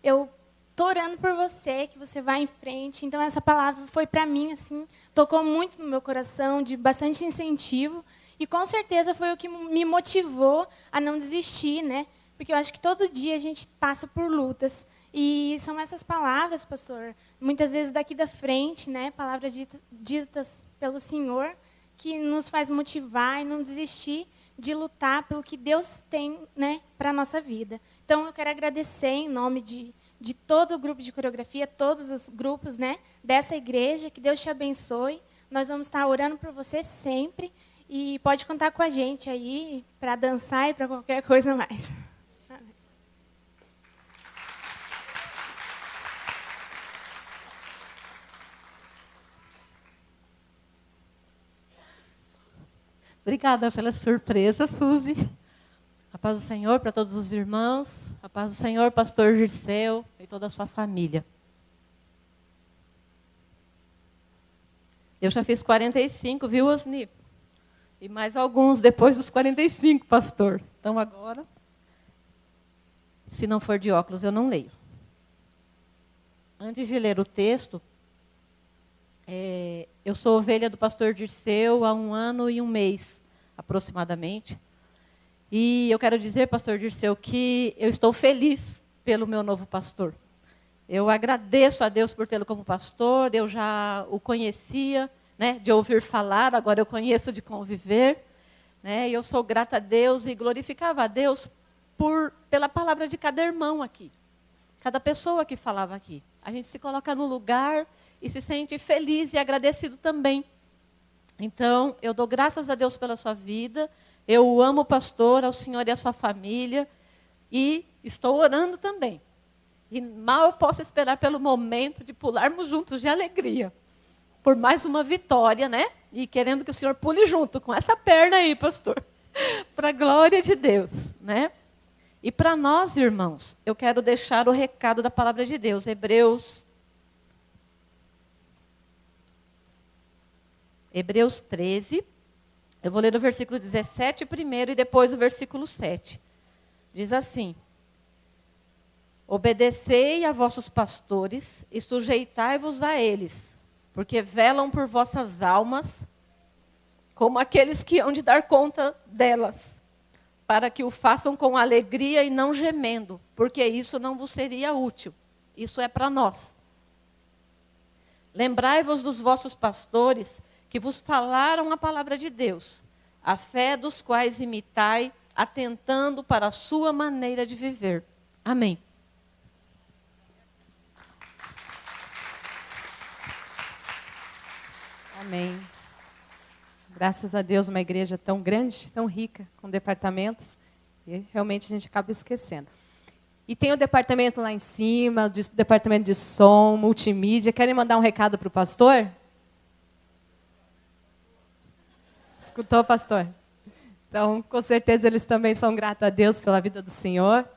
eu estou orando por você, que você vá em frente. Então, essa palavra foi para mim, assim, tocou muito no meu coração, de bastante incentivo. E, com certeza, foi o que me motivou a não desistir, né? Porque eu acho que todo dia a gente passa por lutas. E são essas palavras, pastor, muitas vezes daqui da frente, né? Palavras ditas pelo Senhor, que nos faz motivar e não desistir de lutar pelo que Deus tem, né, para a nossa vida. Então, eu quero agradecer em nome de todo o grupo de coreografia, todos os grupos, né, dessa igreja, que Deus te abençoe. Nós vamos estar orando por você sempre e pode contar com a gente aí para dançar e para qualquer coisa mais. Obrigada pela surpresa, Suzy. A paz do Senhor para todos os irmãos. A paz do Senhor, pastor Dirceu e toda a sua família. Eu já fiz 45, viu, Osni? E mais alguns depois dos 45, pastor. Então, agora, se não for de óculos, eu não leio. Antes de ler o texto, eu sou ovelha do pastor Dirceu há 1 ano e 1 mês, aproximadamente. E eu quero dizer, pastor Dirceu, que eu estou feliz pelo meu novo pastor. Eu agradeço a Deus por tê-lo como pastor, eu já o conhecia, né, de ouvir falar, agora eu conheço de conviver. Né, e eu sou grata a Deus e glorificava a Deus pela palavra de cada irmão aqui. Cada pessoa que falava aqui. A gente se coloca no lugar e se sente feliz e agradecido também. Então, eu dou graças a Deus pela sua vida. Eu amo o pastor, ao senhor e a sua família. E estou orando também. E mal eu posso esperar pelo momento de pularmos juntos de alegria. Por mais uma vitória, né? E querendo que o senhor pule junto com essa perna aí, pastor. Para a glória de Deus, né? E para nós, irmãos, eu quero deixar o recado da palavra de Deus. Hebreus 13, eu vou ler o versículo 17 primeiro e depois o versículo 7. Diz assim: obedecei a vossos pastores e sujeitai-vos a eles, porque velam por vossas almas, como aqueles que hão de dar conta delas, para que o façam com alegria e não gemendo, porque isso não vos seria útil. Isso é para nós. Lembrai-vos dos vossos pastores, que vos falaram a palavra de Deus, a fé dos quais imitai, atentando para a sua maneira de viver. Amém. Amém. Graças a Deus, uma igreja tão grande, tão rica, com departamentos, e realmente a gente acaba esquecendo. E tem o departamento lá em cima, o departamento de som, multimídia. Querem mandar um recado para o pastor? Escutou, pastor? Então, com certeza, eles também são gratos a Deus pela vida do Senhor.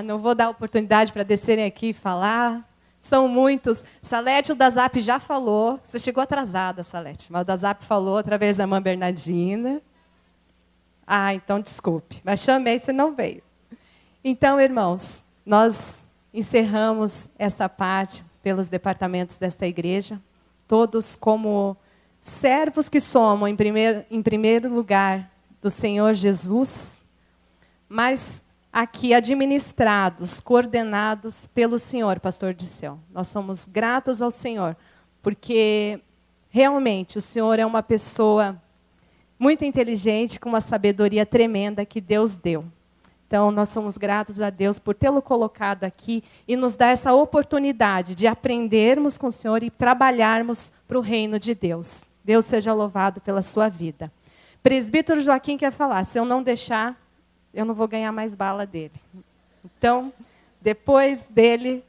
Não vou dar oportunidade para descerem aqui e falar. São muitos. Salete, o da Zap já falou. Você chegou atrasada, Salete. Mas o da Zap falou através da irmã Bernardina. Ah, então desculpe. Mas chamei, você não veio. Então, irmãos, nós encerramos essa parte pelos departamentos desta igreja. Todos como servos que somos, em primeiro lugar, do Senhor Jesus. Mas aqui administrados, coordenados pelo Senhor, pastor Dirceu. Nós somos gratos ao Senhor, porque realmente o Senhor é uma pessoa muito inteligente, com uma sabedoria tremenda que Deus deu. Então, nós somos gratos a Deus por tê-lo colocado aqui e nos dar essa oportunidade de aprendermos com o Senhor e trabalharmos para o reino de Deus. Deus seja louvado pela sua vida. Presbítero Joaquim quer falar, se eu não deixar, eu não vou ganhar mais bala dele. Então, depois dele,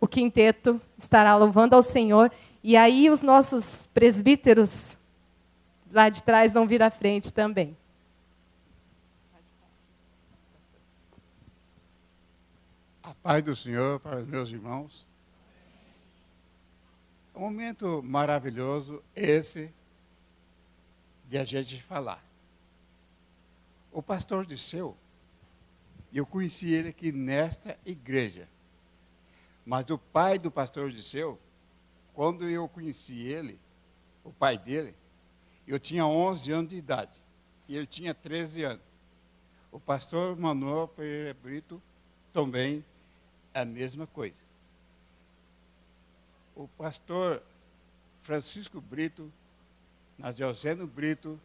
o quinteto estará louvando ao Senhor. E aí os nossos presbíteros lá de trás vão vir à frente também. A paz do Senhor para os meus irmãos. É um momento maravilhoso esse de a gente falar. O pastor Dirceu, eu conheci ele aqui nesta igreja. Mas o pai do pastor Dirceu, quando eu conheci ele, o pai dele, eu tinha 11 anos de idade. E ele tinha 13 anos. O pastor Manuel Pereira Brito também é a mesma coisa. O pastor Francisco Brito, Naziozeno Brito,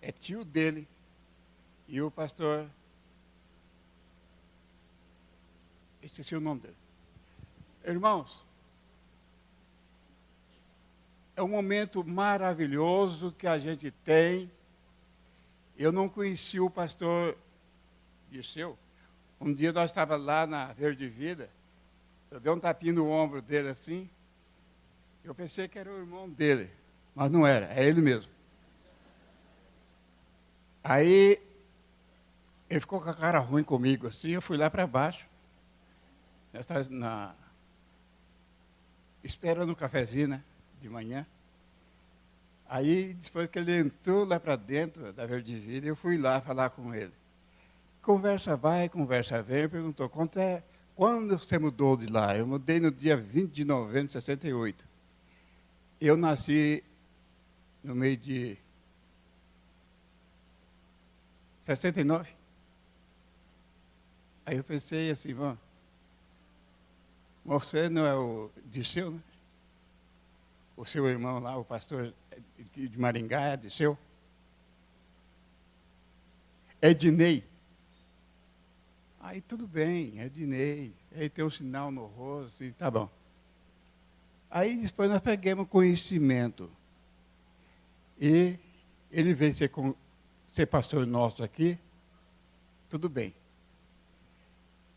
é tio dele. E o pastor, esqueci o nome dele. Irmãos, é um momento maravilhoso que a gente tem. Eu não conheci o pastor Dirceu. Um dia nós estávamos lá na Verde Vida, eu dei um tapinha no ombro dele assim, eu pensei que era o irmão dele, mas não era, é ele mesmo. Aí, ele ficou com a cara ruim comigo assim, eu fui lá para baixo, eu estava esperando um cafezinho, né, de manhã. Aí, depois que ele entrou lá para dentro da Verde Vida, eu fui lá falar com ele. Conversa vai, conversa vem. Ele perguntou, quando você mudou de lá? Eu mudei no dia 20 de novembro de 68. Eu nasci no meio de 69. Aí eu pensei assim, você não é o Dirceu, né? O seu irmão lá, o pastor de Maringá, é Dirceu? Ednei. Aí tudo bem, Ednei. Aí tem um sinal no rosto, assim, tá bom. Aí depois nós pegamos conhecimento. E ele veio ser pastor nosso aqui, tudo bem.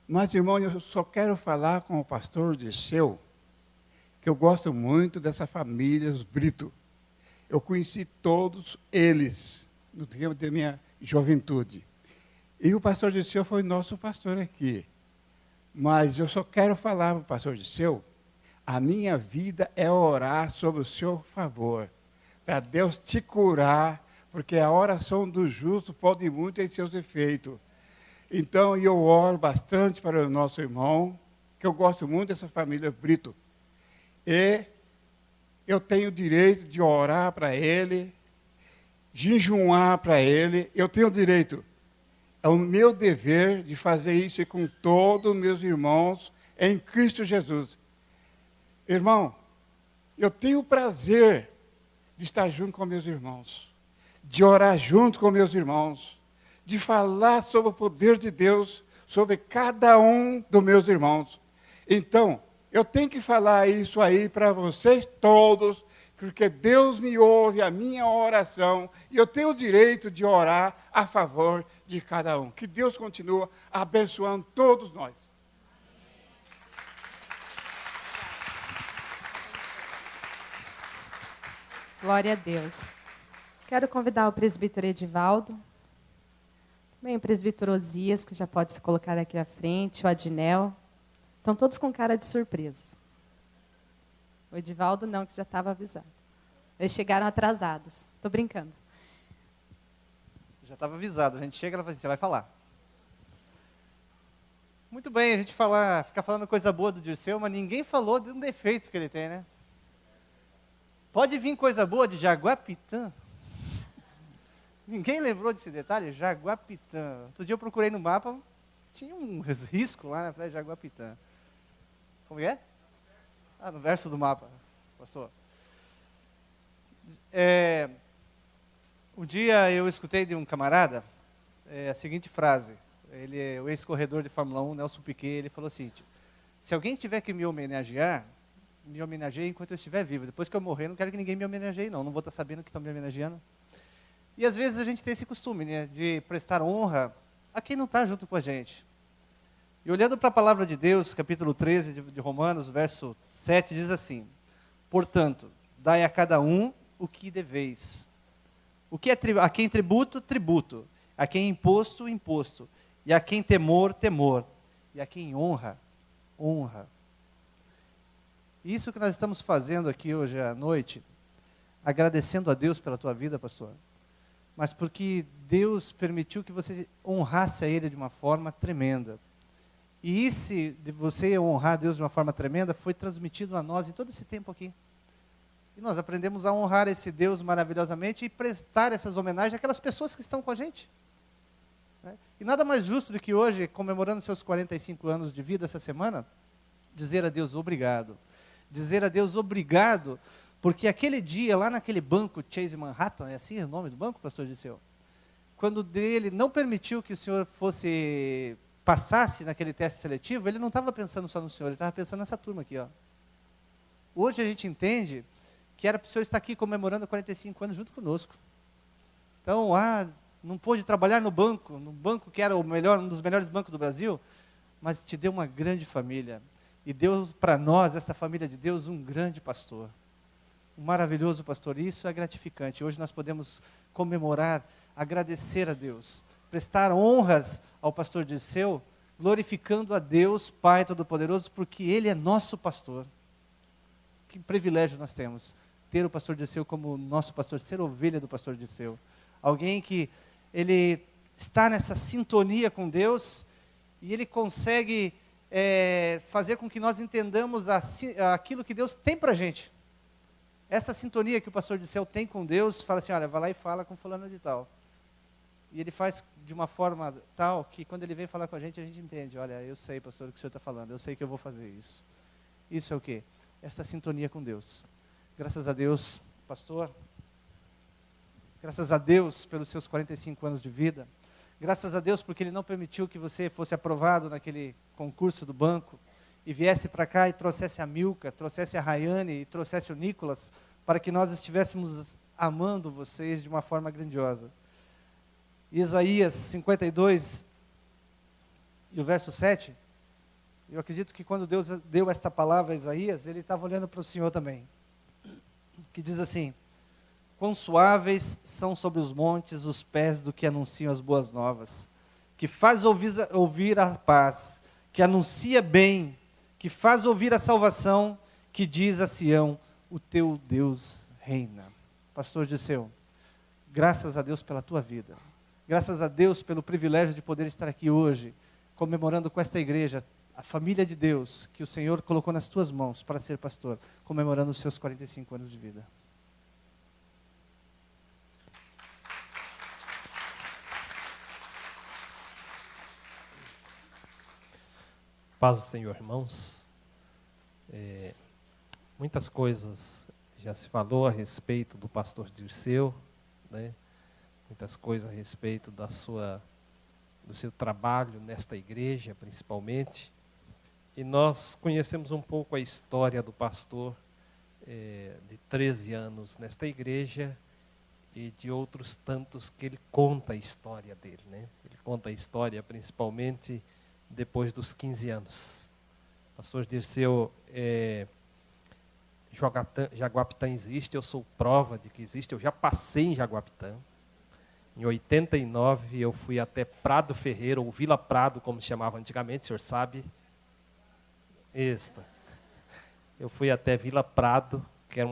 Mas, irmão, eu só quero falar com o pastor Dirceu, que eu gosto muito dessa família, os Brito. Eu conheci todos eles no tempo da minha juventude. E o pastor Dirceu foi nosso pastor aqui. Mas eu só quero falar para o pastor Dirceu, a minha vida é orar sobre o seu favor, para Deus te curar, porque a oração do justo pode muito em seus efeitos. Então, eu oro bastante para o nosso irmão, que eu gosto muito dessa família Brito. E eu tenho o direito de orar para ele, jejuar para ele, eu tenho o direito. É o meu dever de fazer isso com todos os meus irmãos em Cristo Jesus. Irmão, eu tenho o prazer de estar junto com meus irmãos, de orar junto com meus irmãos, de falar sobre o poder de Deus, sobre cada um dos meus irmãos. Então, eu tenho que falar isso aí para vocês todos, porque Deus me ouve a minha oração, e eu tenho o direito de orar a favor de cada um. Que Deus continue abençoando todos nós. Glória a Deus. Quero convidar o presbítero Edivaldo, também o presbítero Osias, que já pode se colocar aqui à frente, o Adinel. Estão todos com cara de surpresos. O Edivaldo não, que já estava avisado. Eles chegaram atrasados. Estou brincando. Já estava avisado. A gente chega e ela fala assim, você vai falar. Muito bem, a gente fica falando coisa boa do Dirceu, mas ninguém falou de um defeito que ele tem, né? Pode vir coisa boa de Jaguapitã. Ninguém lembrou desse detalhe? Jaguapitã. Outro dia eu procurei no mapa, tinha um risco lá, né? Falei, Jaguapitã. Como é? Ah, no verso do mapa. Passou. Um dia eu escutei de um camarada a seguinte frase. Ele é o ex-corredor de Fórmula 1, Nelson Piquet. Ele falou assim, se alguém tiver que me homenagear, me homenageie enquanto eu estiver vivo. Depois que eu morrer, não quero que ninguém me homenageie, não. Não vou estar sabendo que estão me homenageando. E às vezes a gente tem esse costume, né, de prestar honra a quem não está junto com a gente. E olhando para a palavra de Deus, capítulo 13 de Romanos, verso 7, diz assim, portanto, dai a cada um o que deveis. O que é a quem tributo, tributo. A quem imposto, imposto. E a quem temor, temor. E a quem honra, honra. Isso que nós estamos fazendo aqui hoje à noite, agradecendo a Deus pela tua vida, pastor, mas porque Deus permitiu que você honrasse a Ele de uma forma tremenda. E esse de você honrar Deus de uma forma tremenda foi transmitido a nós em todo esse tempo aqui. E nós aprendemos a honrar esse Deus maravilhosamente e prestar essas homenagens àquelas pessoas que estão com a gente. E nada mais justo do que hoje, comemorando seus 45 anos de vida essa semana, dizer a Deus obrigado. Dizer a Deus obrigado, porque aquele dia, lá naquele banco Chase Manhattan, é assim o nome do banco, pastor Dirceu? Quando dele não permitiu que o senhor passasse naquele teste seletivo, ele não estava pensando só no senhor, ele estava pensando nessa turma aqui. Ó. Hoje a gente entende que era para o senhor estar aqui comemorando 45 anos junto conosco. Então, não pôde trabalhar no banco que era um dos melhores bancos do Brasil, mas te deu uma grande família. E deu para nós, essa família de Deus, um grande pastor. Um maravilhoso pastor. E isso é gratificante. Hoje nós podemos comemorar, agradecer a Deus, prestar honras ao pastor Dirceu, glorificando a Deus, Pai Todo-Poderoso, porque Ele é nosso pastor. Que privilégio nós temos, ter o pastor Dirceu como nosso pastor, ser ovelha do pastor Dirceu. Alguém que ele está nessa sintonia com Deus e ele consegue fazer com que nós entendamos aquilo que Deus tem para a gente. Essa sintonia que o pastor Dirceu tem com Deus, fala assim, olha, vai lá e fala com fulano de tal. E ele faz de uma forma tal que quando ele vem falar com a gente entende, olha, eu sei, pastor, o que o senhor está falando, eu sei que eu vou fazer isso. Isso é o quê? Essa sintonia com Deus. Graças a Deus, pastor, graças a Deus pelos seus 45 anos de vida, graças a Deus porque Ele não permitiu que você fosse aprovado naquele concurso do banco e viesse para cá e trouxesse a Milka, trouxesse a Rayane e trouxesse o Nicolas para que nós estivéssemos amando vocês de uma forma grandiosa. Isaías 52 e o verso 7, eu acredito que quando Deus deu esta palavra a Isaías, Ele estava olhando para o Senhor também, que diz assim, quão suaves são sobre os montes os pés do que anunciam as boas novas, que faz ouvir a paz, que anuncia bem, que faz ouvir a salvação, que diz a Sião, o teu Deus reina. Pastor Dirceu, graças a Deus pela tua vida, graças a Deus pelo privilégio de poder estar aqui hoje, comemorando com esta igreja, a família de Deus, que o Senhor colocou nas tuas mãos para ser pastor, comemorando os seus 45 anos de vida. Paz do Senhor, irmãos. Muitas coisas já se falou a respeito do pastor Dirceu, né? Muitas coisas a respeito do seu trabalho nesta igreja, principalmente. E nós conhecemos um pouco a história do pastor de 13 anos nesta igreja e de outros tantos que ele conta a história dele, né? Ele conta a história principalmente depois dos 15 anos. Pastor Dirceu, Jaguapitã existe, eu sou prova de que existe, eu já passei em Jaguapitã. Em 89 eu fui até Prado Ferreira, ou Vila Prado, como se chamava antigamente, o senhor sabe? eu fui até Vila Prado, que é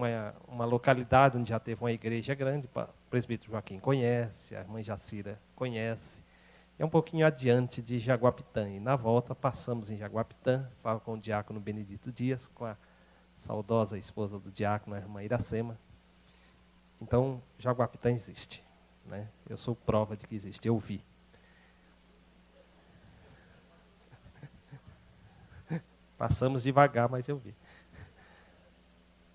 uma localidade onde já teve uma igreja grande, o presbítero Joaquim conhece, a irmã Jacira conhece. É um pouquinho adiante de Jaguapitã. E na volta passamos em Jaguapitã, estava com o diácono Benedito Dias, com a saudosa esposa do diácono, a irmã Iracema. Então, Jaguapitã existe, né? Eu sou prova de que existe, eu vi. Passamos devagar, mas eu vi.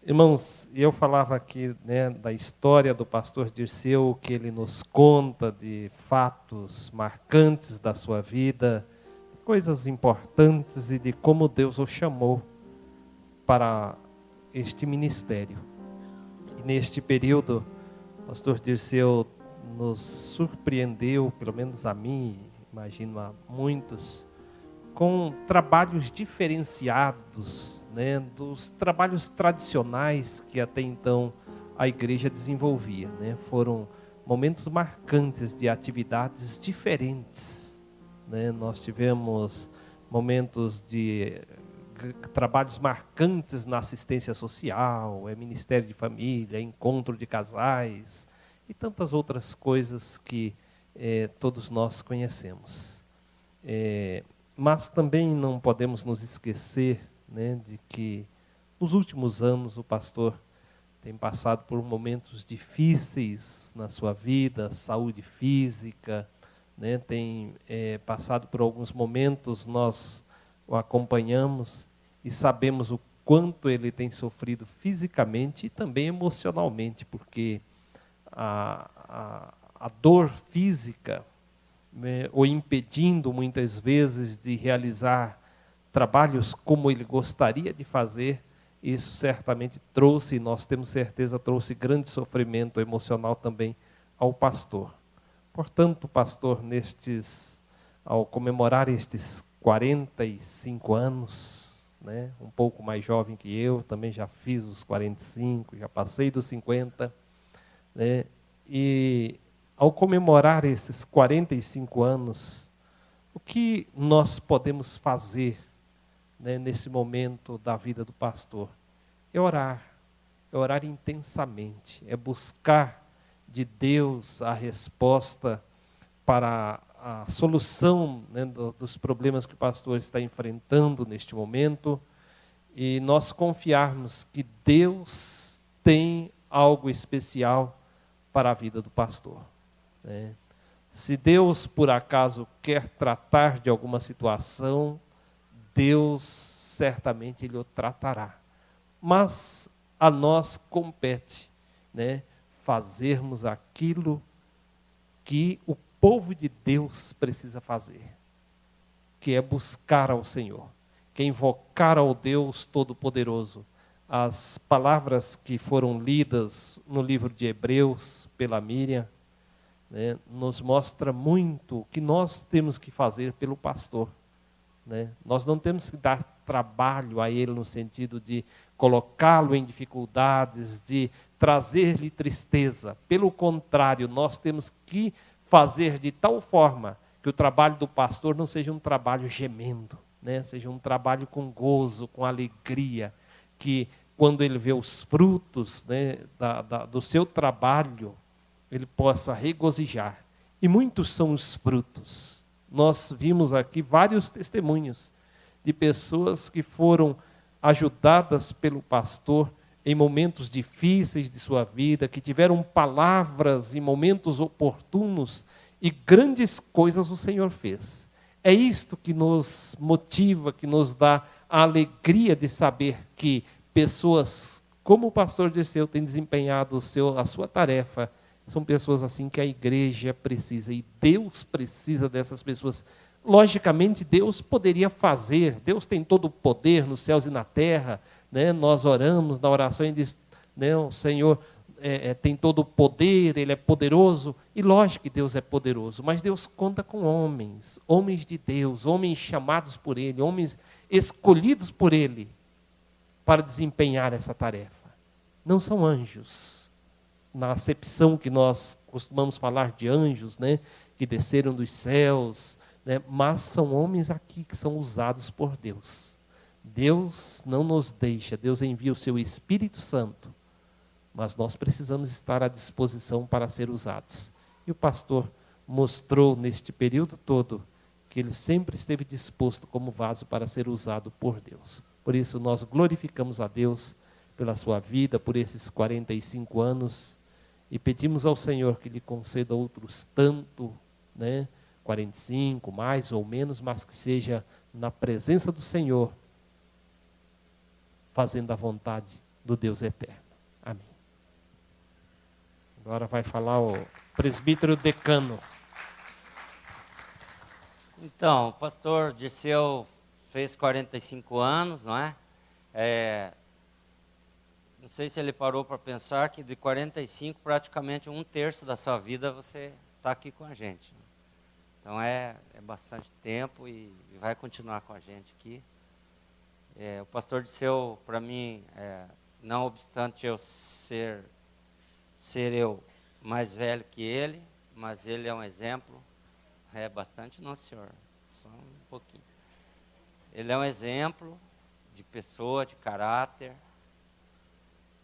Irmãos, eu falava aqui, né, da história do pastor Dirceu, que ele nos conta de fatos marcantes da sua vida, coisas importantes e de como Deus o chamou para este ministério. E neste período, o pastor Dirceu nos surpreendeu, pelo menos a mim, imagino a muitos, com trabalhos diferenciados, né, dos trabalhos tradicionais que até então a igreja desenvolvia, né? Foram momentos marcantes de atividades diferentes, né? Nós tivemos momentos de trabalhos marcantes na assistência social, Ministério de Família, encontro de casais e tantas outras coisas que todos nós conhecemos. Mas também não podemos nos esquecer, né, de que nos últimos anos o pastor tem passado por momentos difíceis na sua vida, saúde física, né, tem passado por alguns momentos, nós o acompanhamos e sabemos o quanto ele tem sofrido fisicamente e também emocionalmente, porque a dor física, né, o impedindo muitas vezes de realizar trabalhos como ele gostaria de fazer, isso certamente trouxe, nós temos certeza, trouxe grande sofrimento emocional também ao pastor. Portanto, pastor, ao comemorar estes 45 anos, né, um pouco mais jovem que eu, também já fiz os 45, já passei dos 50, né, e ao comemorar esses 45 anos, o que nós podemos fazer, né, nesse momento da vida do pastor? É orar intensamente, é buscar de Deus a resposta para a solução, né, dos problemas que o pastor está enfrentando neste momento, e nós confiarmos que Deus tem algo especial para a vida do pastor, né? Se Deus, por acaso, quer tratar de alguma situação, Deus certamente Ele o tratará. Mas a nós compete, né, fazermos aquilo que o povo de Deus precisa fazer, que é buscar ao Senhor, que é invocar ao Deus Todo-Poderoso. As palavras que foram lidas no livro de Hebreus pela Miriam, né, nos mostra muito o que nós temos que fazer pelo pastor, né? Nós não temos que dar trabalho a ele no sentido de colocá-lo em dificuldades, de trazer-lhe tristeza. Pelo contrário, nós temos que fazer de tal forma que o trabalho do pastor não seja um trabalho gemendo, né? Seja um trabalho com gozo, com alegria, que quando ele vê os frutos, né, do seu trabalho, ele possa regozijar. E muitos são os frutos. Nós vimos aqui vários testemunhos de pessoas que foram ajudadas pelo pastor em momentos difíceis de sua vida, que tiveram palavras em momentos oportunos, e grandes coisas o Senhor fez. É isto que nos motiva, que nos dá a alegria de saber que pessoas como o pastor Dirceu tem desempenhado a sua tarefa. São pessoas assim que a igreja precisa, e Deus precisa dessas pessoas. Logicamente, Deus poderia fazer, Deus tem todo o poder nos céus e na terra, né? Nós oramos na oração e diz, né, o Senhor tem todo o poder, Ele é poderoso, e lógico que Deus é poderoso, mas Deus conta com homens de Deus, homens chamados por Ele, homens escolhidos por Ele, para desempenhar essa tarefa. Não são anjos, na acepção que nós costumamos falar de anjos, né, que desceram dos céus, né, mas são homens aqui que são usados por Deus. Deus não nos deixa, Deus envia o seu Espírito Santo, mas nós precisamos estar à disposição para ser usados. E o pastor mostrou neste período todo que ele sempre esteve disposto como vaso para ser usado por Deus. Por isso nós glorificamos a Deus pela sua vida, por esses 45 anos, e pedimos ao Senhor que lhe conceda outros tanto, 45, mais ou menos, mas que seja na presença do Senhor, fazendo a vontade do Deus eterno. Amém. Agora vai falar o presbítero decano. Então, o pastor Dirceu fez 45 anos, não é? Não sei se ele parou para pensar que de 45, praticamente 1/3 da sua vida você está aqui com a gente. Então é bastante tempo e vai continuar com a gente aqui. O pastor Dirceu, para mim, não obstante eu ser eu mais velho que ele, mas ele é um exemplo. Bastante não, senhor, só um pouquinho. Ele é um exemplo de pessoa, de caráter,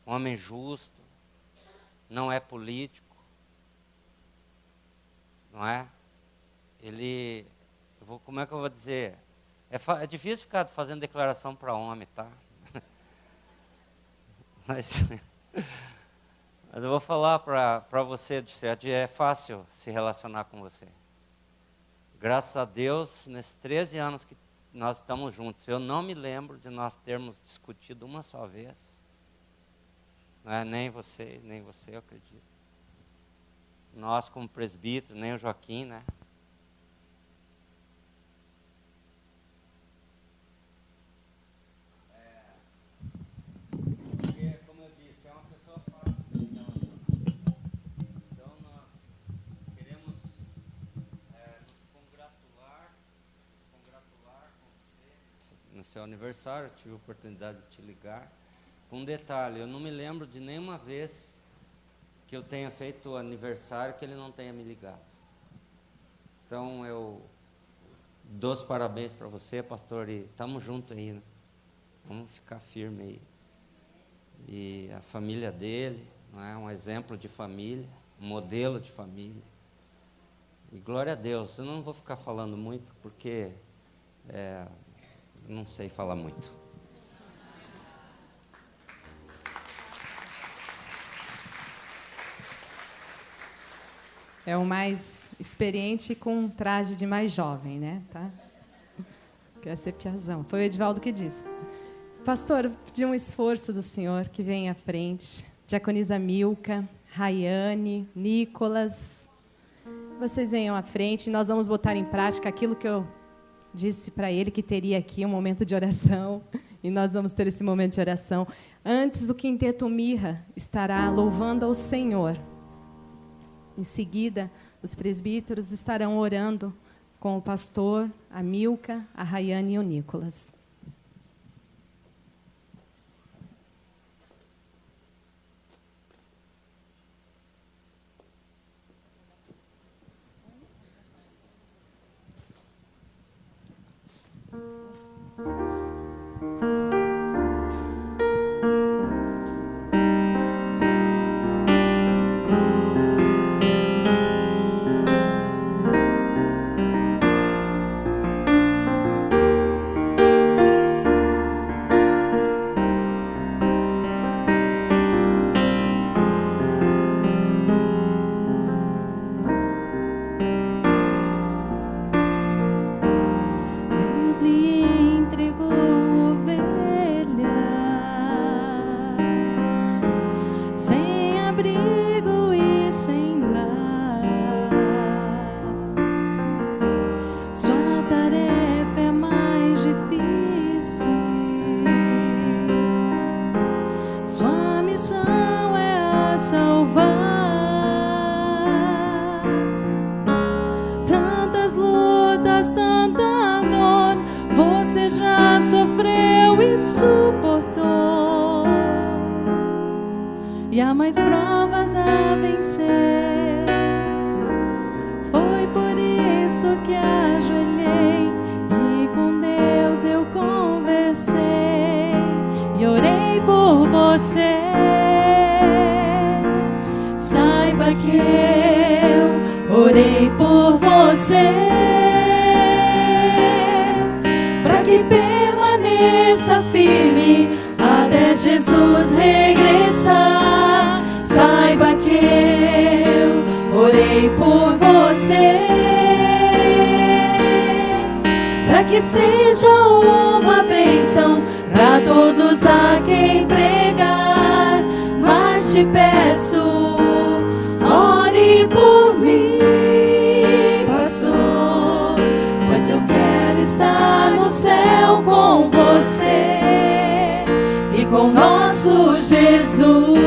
um homem justo, não é político, não é? Como é que eu vou dizer? É difícil ficar fazendo declaração para homem, tá? Mas eu vou falar para você, é fácil se relacionar com você. Graças a Deus, nesses 13 anos que nós estamos juntos, eu não me lembro de nós termos discutido uma só vez. Não é nem você, eu acredito. Nós como presbítero, nem o Joaquim, né? Porque, como eu disse, é uma pessoa fácil. Então nós queremos nos congratular com você. No seu aniversário, eu tive a oportunidade de te ligar. Um detalhe, eu não me lembro de nenhuma vez que eu tenha feito o aniversário que ele não tenha me ligado. Então eu dou os parabéns para você, pastor, e estamos juntos aí, né? Vamos ficar firme aí. E a família dele, não é? Um exemplo de família, um modelo de família. E glória a Deus, eu não vou ficar falando muito, porque não sei falar muito. É o mais experiente com um traje de mais jovem, né? Tá? Quer ser piazão. Foi o Edivaldo que disse. Pastor, pedi um esforço do senhor que vem à frente. Diaconisa Milka, Rayane, Nicolas. Vocês venham à frente e nós vamos botar em prática aquilo que eu disse para ele, que teria aqui um momento de oração. E nós vamos ter esse momento de oração. Antes, o Quinteto Mirra estará louvando ao Senhor. Em seguida, os presbíteros estarão orando com o pastor, a Milka, a Rayane e o Nicolas. Sofreu e suportou, e há mais provas a vencer. Foi por isso que ajoelhei e com Deus eu conversei. você, para que permaneça firme até Jesus regressar. Saiba que eu orei por você, para que seja uma bênção para todos a quem pregar. Mas te peço, ore por mim, pastor, pois eu quero estar no céu com você e com nosso Jesus.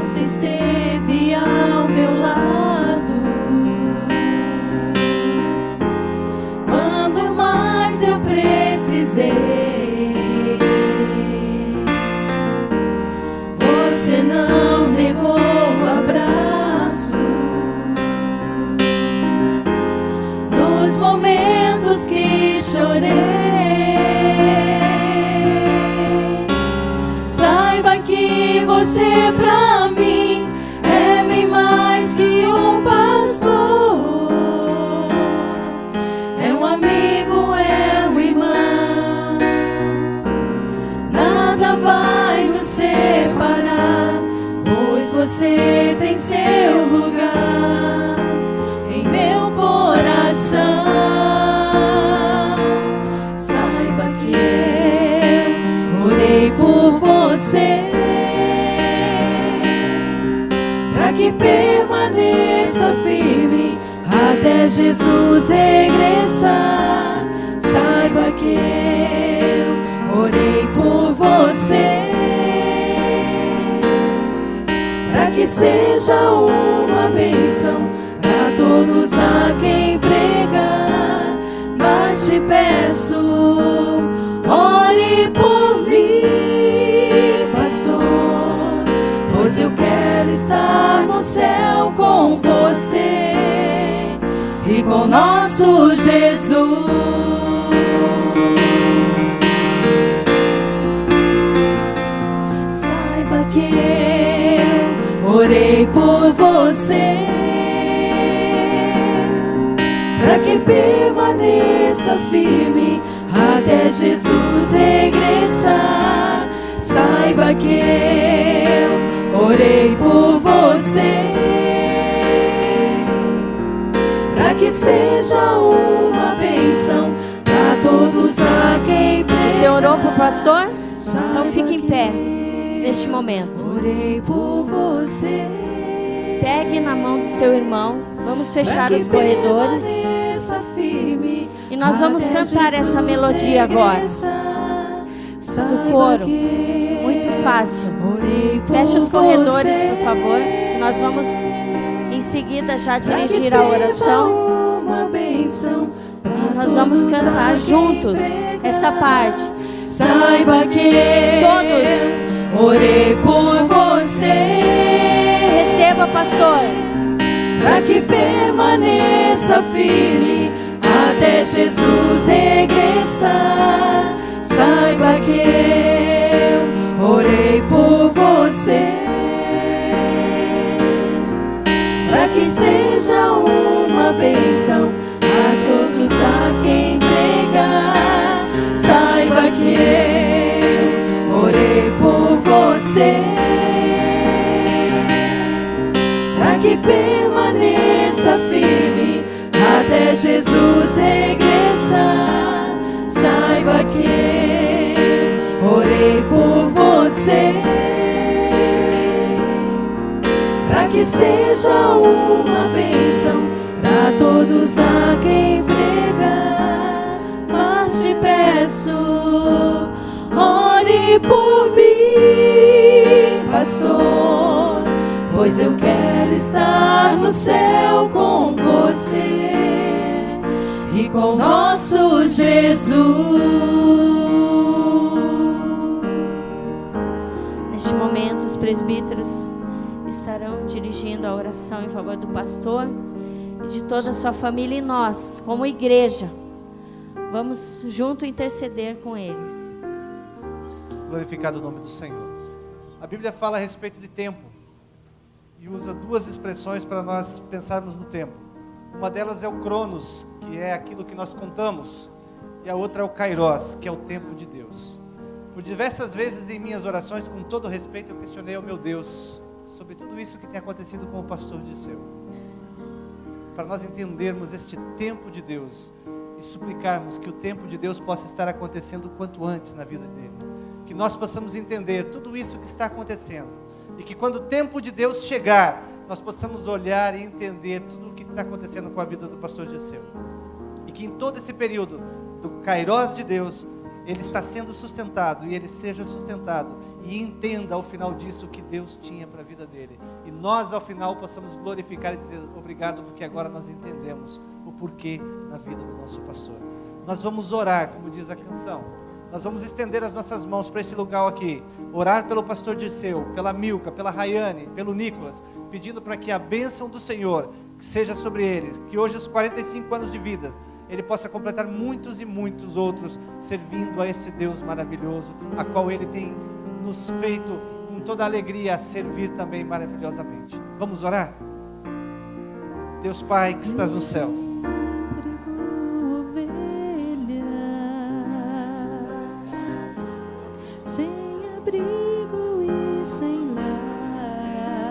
Você esteve ao meu lado quando mais eu precisei. Você não negou o abraço nos momentos que chorei. Saiba que você pra mim é bem mais que um pastor, é um amigo, é um irmão. Nada vai nos separar, pois você tem seu lugar em meu coração. Saiba que eu orei por você, para que permaneça firme até Jesus regressar. Saiba que eu orei por você, para que seja uma bênção para todos a quem pregar. Mas te peço, ore por mim, pastor, pois eu quero estar no céu com você e com nosso Jesus. Saiba que eu orei por você, para que permaneça firme até Jesus regressar. Saiba que eu orei por você, para que seja uma bênção para todos a quem pregar. Você orou para o pastor? Então fique em pé neste momento. Orei por você. Pegue na mão do seu irmão. Vamos fechar os corredores. E nós vamos cantar essa melodia agora. Do coro. Muito fácil. Feche os corredores, por favor. Nós vamos em seguida já dirigir a oração. E nós vamos cantar juntos essa parte. Saiba que todos orei por você. Receba, pastor, para que permaneça firme até Jesus regressar. Saiba que eu orei por você, para que seja uma bênção a todos a quem pregar. Saiba que eu orei por você, para que permaneça firme até Jesus regressar. Saiba que eu orei por você, para que seja uma bênção para todos a quem pregar. Mas te peço, ore por mim, pastor, pois eu quero estar no céu com você e com nosso Jesus. Neste momento, os presbíteros estarão dirigindo a oração em favor do pastor. e de toda a sua família, e nós, como igreja, vamos junto interceder com eles. Glorificado o nome do Senhor. A Bíblia fala a respeito de tempo e usa duas expressões para nós pensarmos no tempo. Uma delas é o Cronos, que é aquilo que nós contamos, e a outra é o Kairos, que é o tempo de Deus. Por diversas vezes em minhas orações, com todo respeito, eu questionei ao meu Deus sobre tudo isso que tem acontecido com o pastor Dirceu, para nós entendermos este tempo de Deus e suplicarmos que o tempo de Deus possa estar acontecendo o quanto antes na vida dele, que nós possamos entender tudo isso que está acontecendo, e que quando o tempo de Deus chegar, nós possamos olhar e entender tudo o que está acontecendo com a vida do pastor Dirceu, e que em todo esse período do Kairos de Deus, ele está sendo sustentado, e ele seja sustentado, e entenda ao final disso o que Deus tinha para a vida dele, e nós ao final possamos glorificar e dizer obrigado, porque agora nós entendemos o porquê na vida do nosso pastor. Nós vamos orar, como diz a canção, nós vamos estender as nossas mãos para esse lugar aqui, orar pelo pastor Dirceu, pela Milka, pela Rayane, pelo Nicolas, pedindo para que a bênção do Senhor que seja sobre eles, que hoje os 45 anos de vida ele possa completar muitos e muitos outros, servindo a esse Deus maravilhoso, a qual ele tem nos feito com toda a alegria a servir também maravilhosamente. Vamos orar? Deus Pai que estás no céu, sem abrigo e sem lar,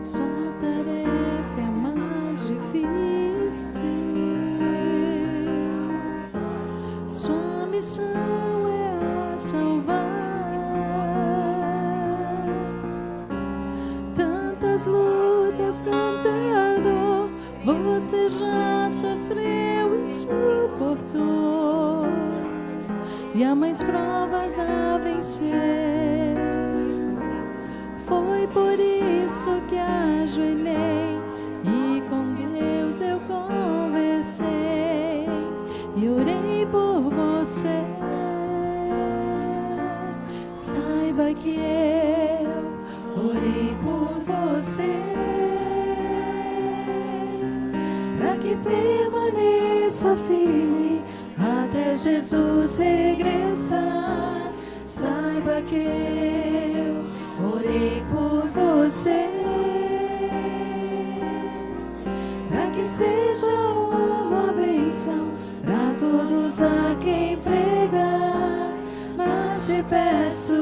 sua tarefa é mais difícil, sua missão é a salvar. Tantas lutas, tanta dor, você já sofreu e suportou, e há mais provas a vencer. Foi por isso que ajoelhei e com Deus eu conversei e orei por você. Saiba que eu orei por você, para que permaneça firme até Jesus regressar. Saiba que eu orei por você, para que seja uma bênção para todos a quem pregar. Mas te peço,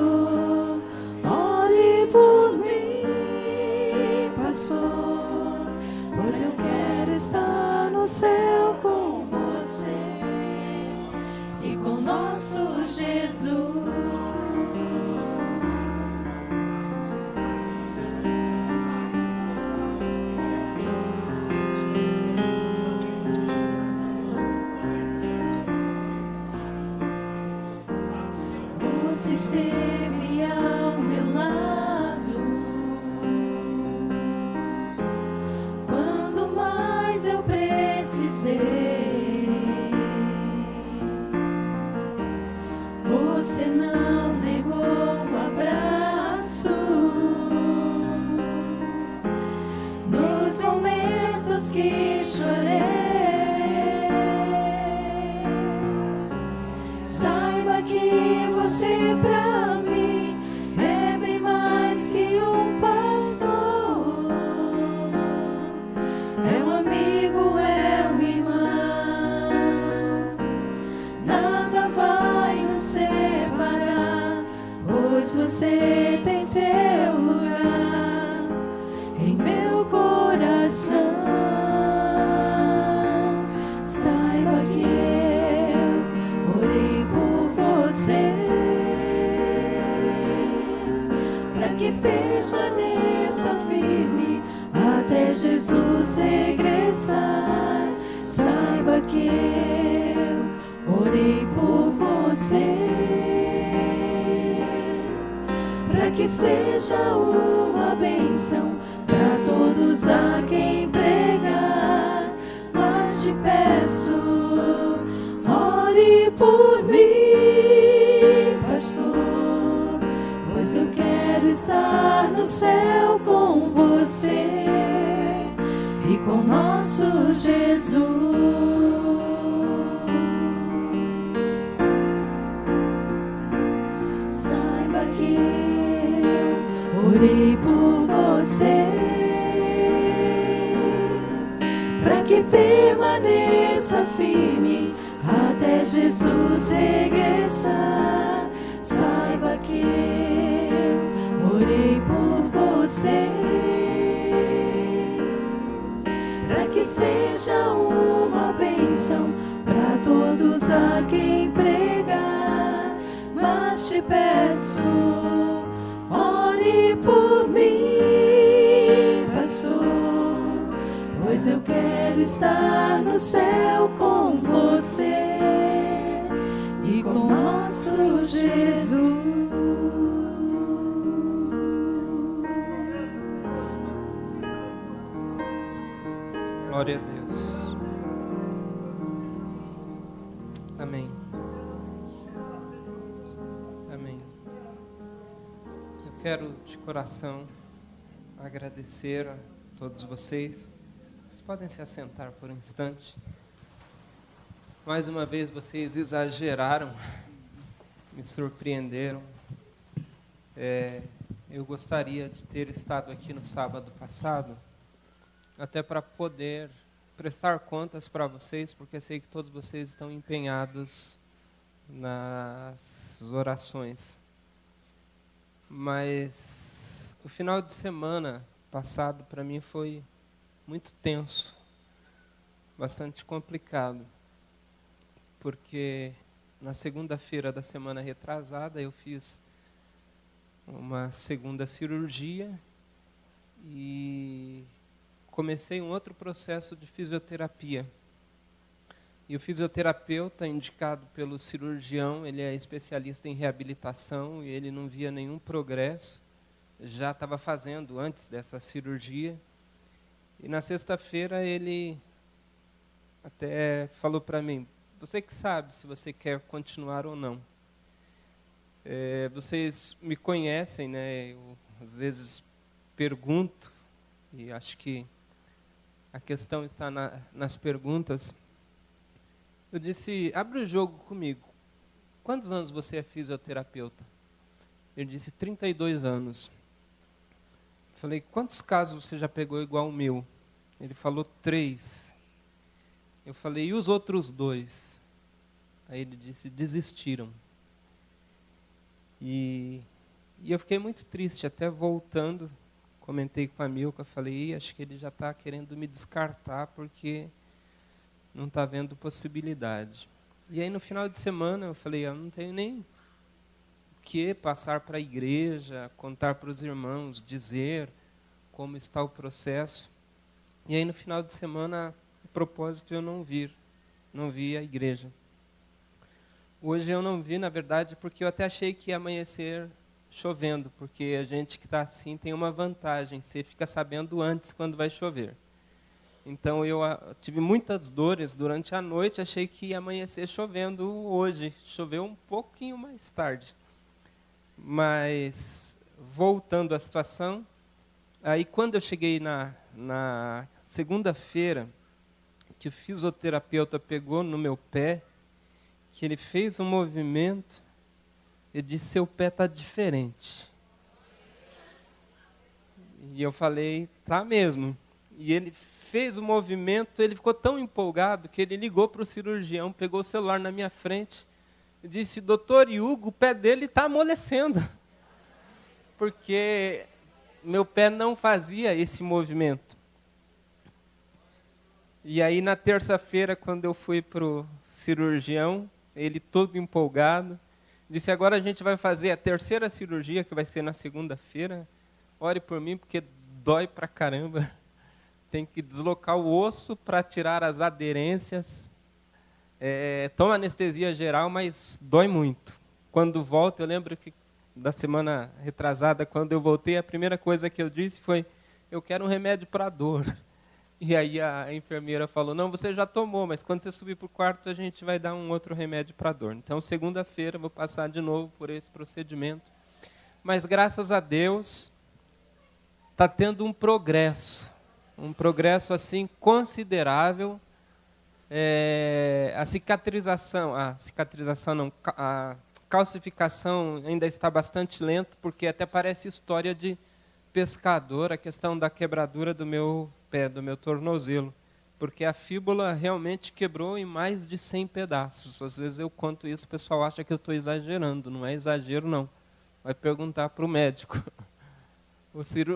ore por mim, pastor, pois eu quero estar no céu com você e com nosso Jesus. Você esteve ao meu lado quando mais eu precisei. Você não negou o abraço nos momentos que chorei. Saiba que você pra mim é bem mais que um pastor, é um amigo, é um irmão. Nada vai nos separar, pois você tem seu lugar em meu coração. Saiba que eu orei por você, para que permaneça firme até Jesus regressar. Saiba que eu orei por você, para que seja uma bênção para todos a quem pregar. Mas te peço, ore por mim, pastor, pois eu quero estar no céu com você com nosso Jesus. Saiba que eu orei por você, para que permaneça firme até Jesus regressar. Saiba que eu orei por você, para que seja uma bênção para todos a quem pregar. Mas te peço, ore por mim, pastor, pois eu quero estar no céu com você e com nosso Jesus. Glória a Deus. Amém. Amém. Eu quero de coração agradecer a todos vocês. Vocês podem se assentar por um instante. Mais uma vez vocês exageraram, me surpreenderam. Eu gostaria de ter estado aqui no sábado passado, até para poder prestar contas para vocês, porque eu sei que todos vocês estão empenhados nas orações. Mas o final de semana passado para mim foi muito tenso, bastante complicado, porque na segunda-feira da semana retrasada eu fiz uma segunda cirurgia e comecei um outro processo de fisioterapia. E o fisioterapeuta, indicado pelo cirurgião, ele é especialista em reabilitação e ele não via nenhum progresso, já estava fazendo antes dessa cirurgia. E na sexta-feira ele até falou para mim: você que sabe se você quer continuar ou não. Vocês me conhecem, né? Eu às vezes pergunto, e acho que a questão está nas perguntas. Eu disse: abre o jogo comigo. Quantos anos você é fisioterapeuta? Ele disse: 32 anos. Eu falei: quantos casos você já pegou igual o meu? Ele falou: 3. Eu falei: e os outros 2? Aí ele disse: desistiram. E eu fiquei muito triste, até voltando, comentei com a Milka, falei: acho que ele já está querendo me descartar, porque não está vendo possibilidade. E aí no final de semana eu falei: eu não tenho nem que passar para a igreja, contar para os irmãos, dizer como está o processo. E aí no final de semana, a propósito, eu não vi a igreja. Hoje eu não vi, na verdade, porque eu até achei que ia amanhecer chovendo, porque a gente que está assim tem uma vantagem, você fica sabendo antes quando vai chover. Então eu tive muitas dores durante a noite, achei que ia amanhecer chovendo hoje. Choveu um pouquinho mais tarde. Mas, voltando à situação, aí quando eu cheguei na segunda-feira, que o fisioterapeuta pegou no meu pé, que ele fez um movimento, ele disse: seu pé está diferente. E eu falei: tá mesmo. E ele fez o movimento, ele ficou tão empolgado que ele ligou para o cirurgião, pegou o celular na minha frente e disse: doutor Hugo, o pé dele está amolecendo. Porque meu pé não fazia esse movimento. E aí na terça-feira, quando eu fui para o cirurgião, ele todo empolgado, disse: agora a gente vai fazer a terceira cirurgia, que vai ser na segunda-feira. Ore por mim, porque dói pra caramba. Tem que deslocar o osso para tirar as aderências. Toma anestesia geral, mas dói muito. Quando volto, eu lembro que da semana retrasada, quando eu voltei, a primeira coisa que eu disse foi: eu quero um remédio para dor. E aí a enfermeira falou: não, você já tomou, mas quando você subir para o quarto, a gente vai dar um outro remédio para dor. Então, segunda-feira, vou passar de novo por esse procedimento. Mas, graças a Deus, está tendo um progresso. um progresso assim considerável. A calcificação ainda está bastante lenta, porque até parece história de pescador, a questão da quebradura do meu pé, do meu tornozelo, porque a fíbula realmente quebrou em mais de 100 pedaços. Às vezes eu conto isso, o pessoal acha que eu estou exagerando, não é exagero não, vai perguntar para o médico.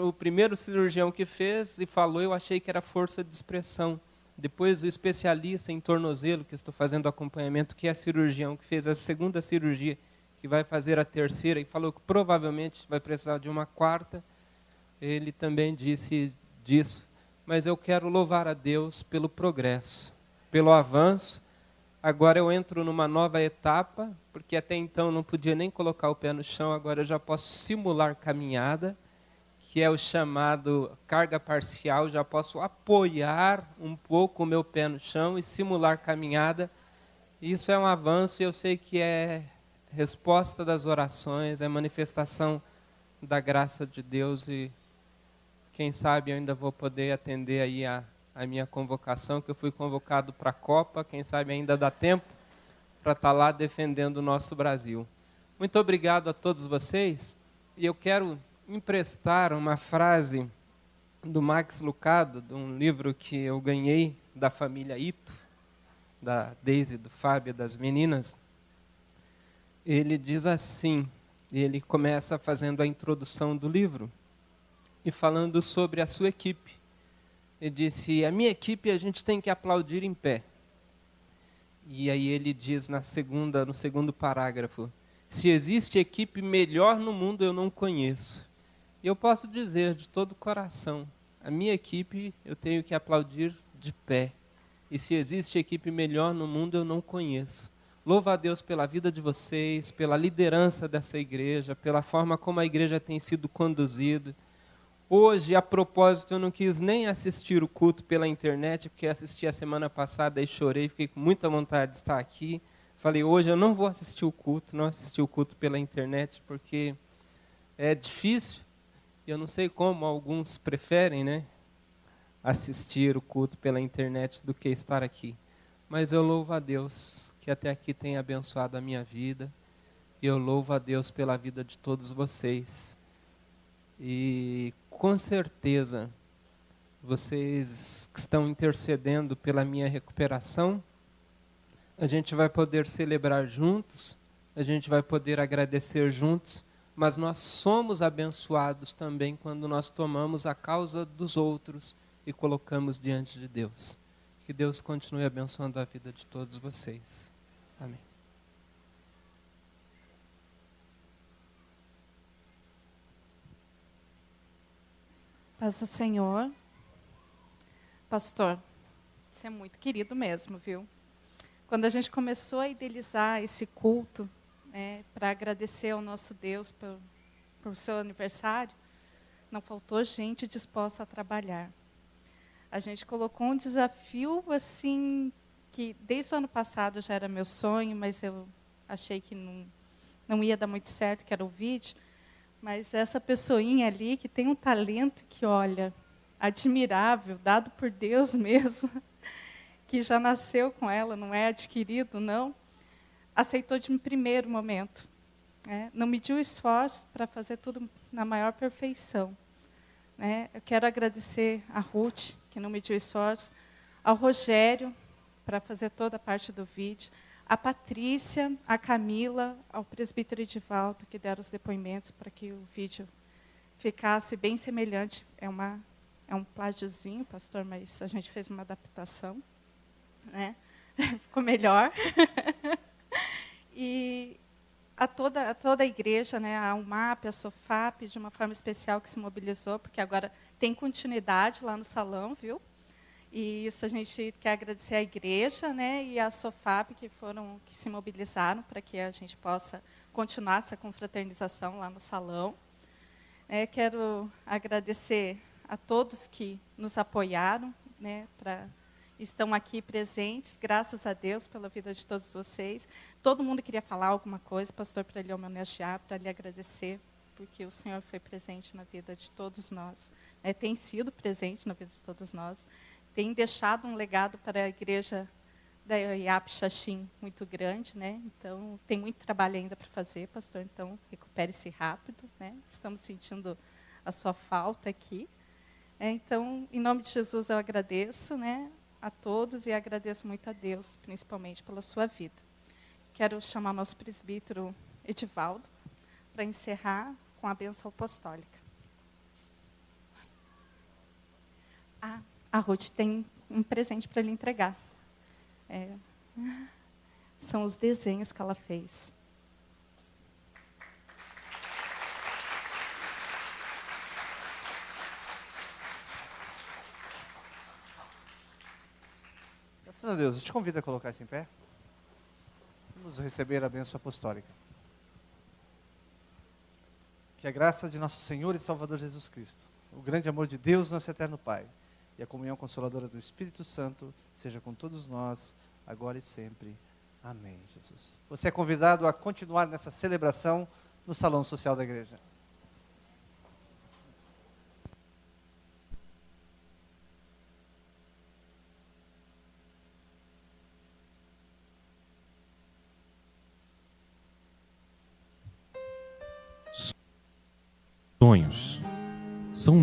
O primeiro cirurgião que fez e falou, eu achei que era força de expressão. Depois o especialista em tornozelo, que estou fazendo acompanhamento, que é cirurgião, que fez a segunda cirurgia, que vai fazer a terceira, e falou que provavelmente vai precisar de uma quarta, ele também disse disso. Mas eu quero louvar a Deus pelo progresso, pelo avanço. Agora eu entro numa nova etapa, porque até então não podia nem colocar o pé no chão, agora eu já posso simular caminhada, que é o chamado carga parcial, já posso apoiar um pouco o meu pé no chão e simular caminhada. Isso é um avanço e eu sei que é resposta das orações, é manifestação da graça de Deus e quem sabe eu ainda vou poder atender aí a minha convocação, que eu fui convocado para a Copa, quem sabe ainda dá tempo para estar lá defendendo o nosso Brasil. Muito obrigado a todos vocês e eu quero emprestar uma frase do Max Lucado, de um livro que eu ganhei da família Ito, da Deise, do Fábio, das meninas. Ele diz assim, ele começa fazendo a introdução do livro e falando sobre a sua equipe. Ele disse, a minha equipe a gente tem que aplaudir em pé. E aí ele diz no segundo parágrafo, se existe equipe melhor no mundo eu não conheço. E eu posso dizer de todo o coração, a minha equipe eu tenho que aplaudir de pé. E se existe equipe melhor no mundo, eu não conheço. Louvo a Deus pela vida de vocês, pela liderança dessa igreja, pela forma como a igreja tem sido conduzida. Hoje, a propósito, eu não quis nem assistir o culto pela internet, porque assisti a semana passada e chorei, fiquei com muita vontade de estar aqui. Falei, hoje eu não vou assistir o culto, não assisti o culto pela internet, porque é difícil. Eu não sei como alguns preferem, né, assistir o culto pela internet do que estar aqui. Mas eu louvo a Deus que até aqui tem abençoado a minha vida. E eu louvo a Deus pela vida de todos vocês. E com certeza, vocês que estão intercedendo pela minha recuperação, a gente vai poder celebrar juntos, a gente vai poder agradecer juntos, mas nós somos abençoados também quando nós tomamos a causa dos outros e colocamos diante de Deus. Que Deus continue abençoando a vida de todos vocês. Amém. Paz do Senhor. Pastor, você é muito querido mesmo, viu? Quando a gente começou a idealizar esse culto, para agradecer ao nosso Deus por seu aniversário, não faltou gente disposta a trabalhar. A gente colocou um desafio assim que desde o ano passado já era meu sonho, mas eu achei que não ia dar muito certo, que era o vídeo. Mas essa pessoinha ali que tem um talento que, olha, admirável, dado por Deus mesmo, que já nasceu com ela, não é adquirido, não, aceitou de um primeiro momento. Não mediu esforço para fazer tudo na maior perfeição. Eu quero agradecer a Ruth, que não mediu esforço, ao Rogério, para fazer toda a parte do vídeo, a Patrícia, a Camila, ao presbítero Edivaldo, que deram os depoimentos para que o vídeo ficasse bem semelhante. É um plágiozinho, pastor, mas a gente fez uma adaptação. Ficou melhor. E a toda a igreja, a UMAP, a SOFAP, de uma forma especial que se mobilizou, porque agora tem continuidade lá no salão, viu? E isso a gente quer agradecer à igreja, e à SOFAP, que se mobilizaram para que a gente possa continuar essa confraternização lá no salão. Quero agradecer a todos que nos apoiaram, estão aqui presentes, graças a Deus pela vida de todos vocês. Todo mundo queria falar alguma coisa, pastor, para lhe homenagear, para lhe agradecer porque o Senhor foi presente na vida de todos nós, né? Tem sido presente na vida de todos nós, tem deixado um legado para a igreja da IAP Xaxim muito grande, né? Então, tem muito trabalho ainda para fazer, pastor, então recupere-se rápido, né? Estamos sentindo a sua falta aqui. Então, em nome de Jesus, eu agradeço, né, a todos e agradeço muito a Deus, principalmente pela sua vida. Quero chamar nosso presbítero Edivaldo para encerrar com a bênção apostólica. A Ruth tem um presente para lhe entregar. São os desenhos que ela fez. Graças a Deus. Eu te convido a colocar-se em pé. Vamos receber a bênção apostólica. Que a graça de nosso Senhor e Salvador Jesus Cristo, o grande amor de Deus, nosso eterno Pai, e a comunhão consoladora do Espírito Santo seja com todos nós, agora e sempre. Amém, Jesus. Você é convidado a continuar nessa celebração no Salão Social da Igreja. Sonhos são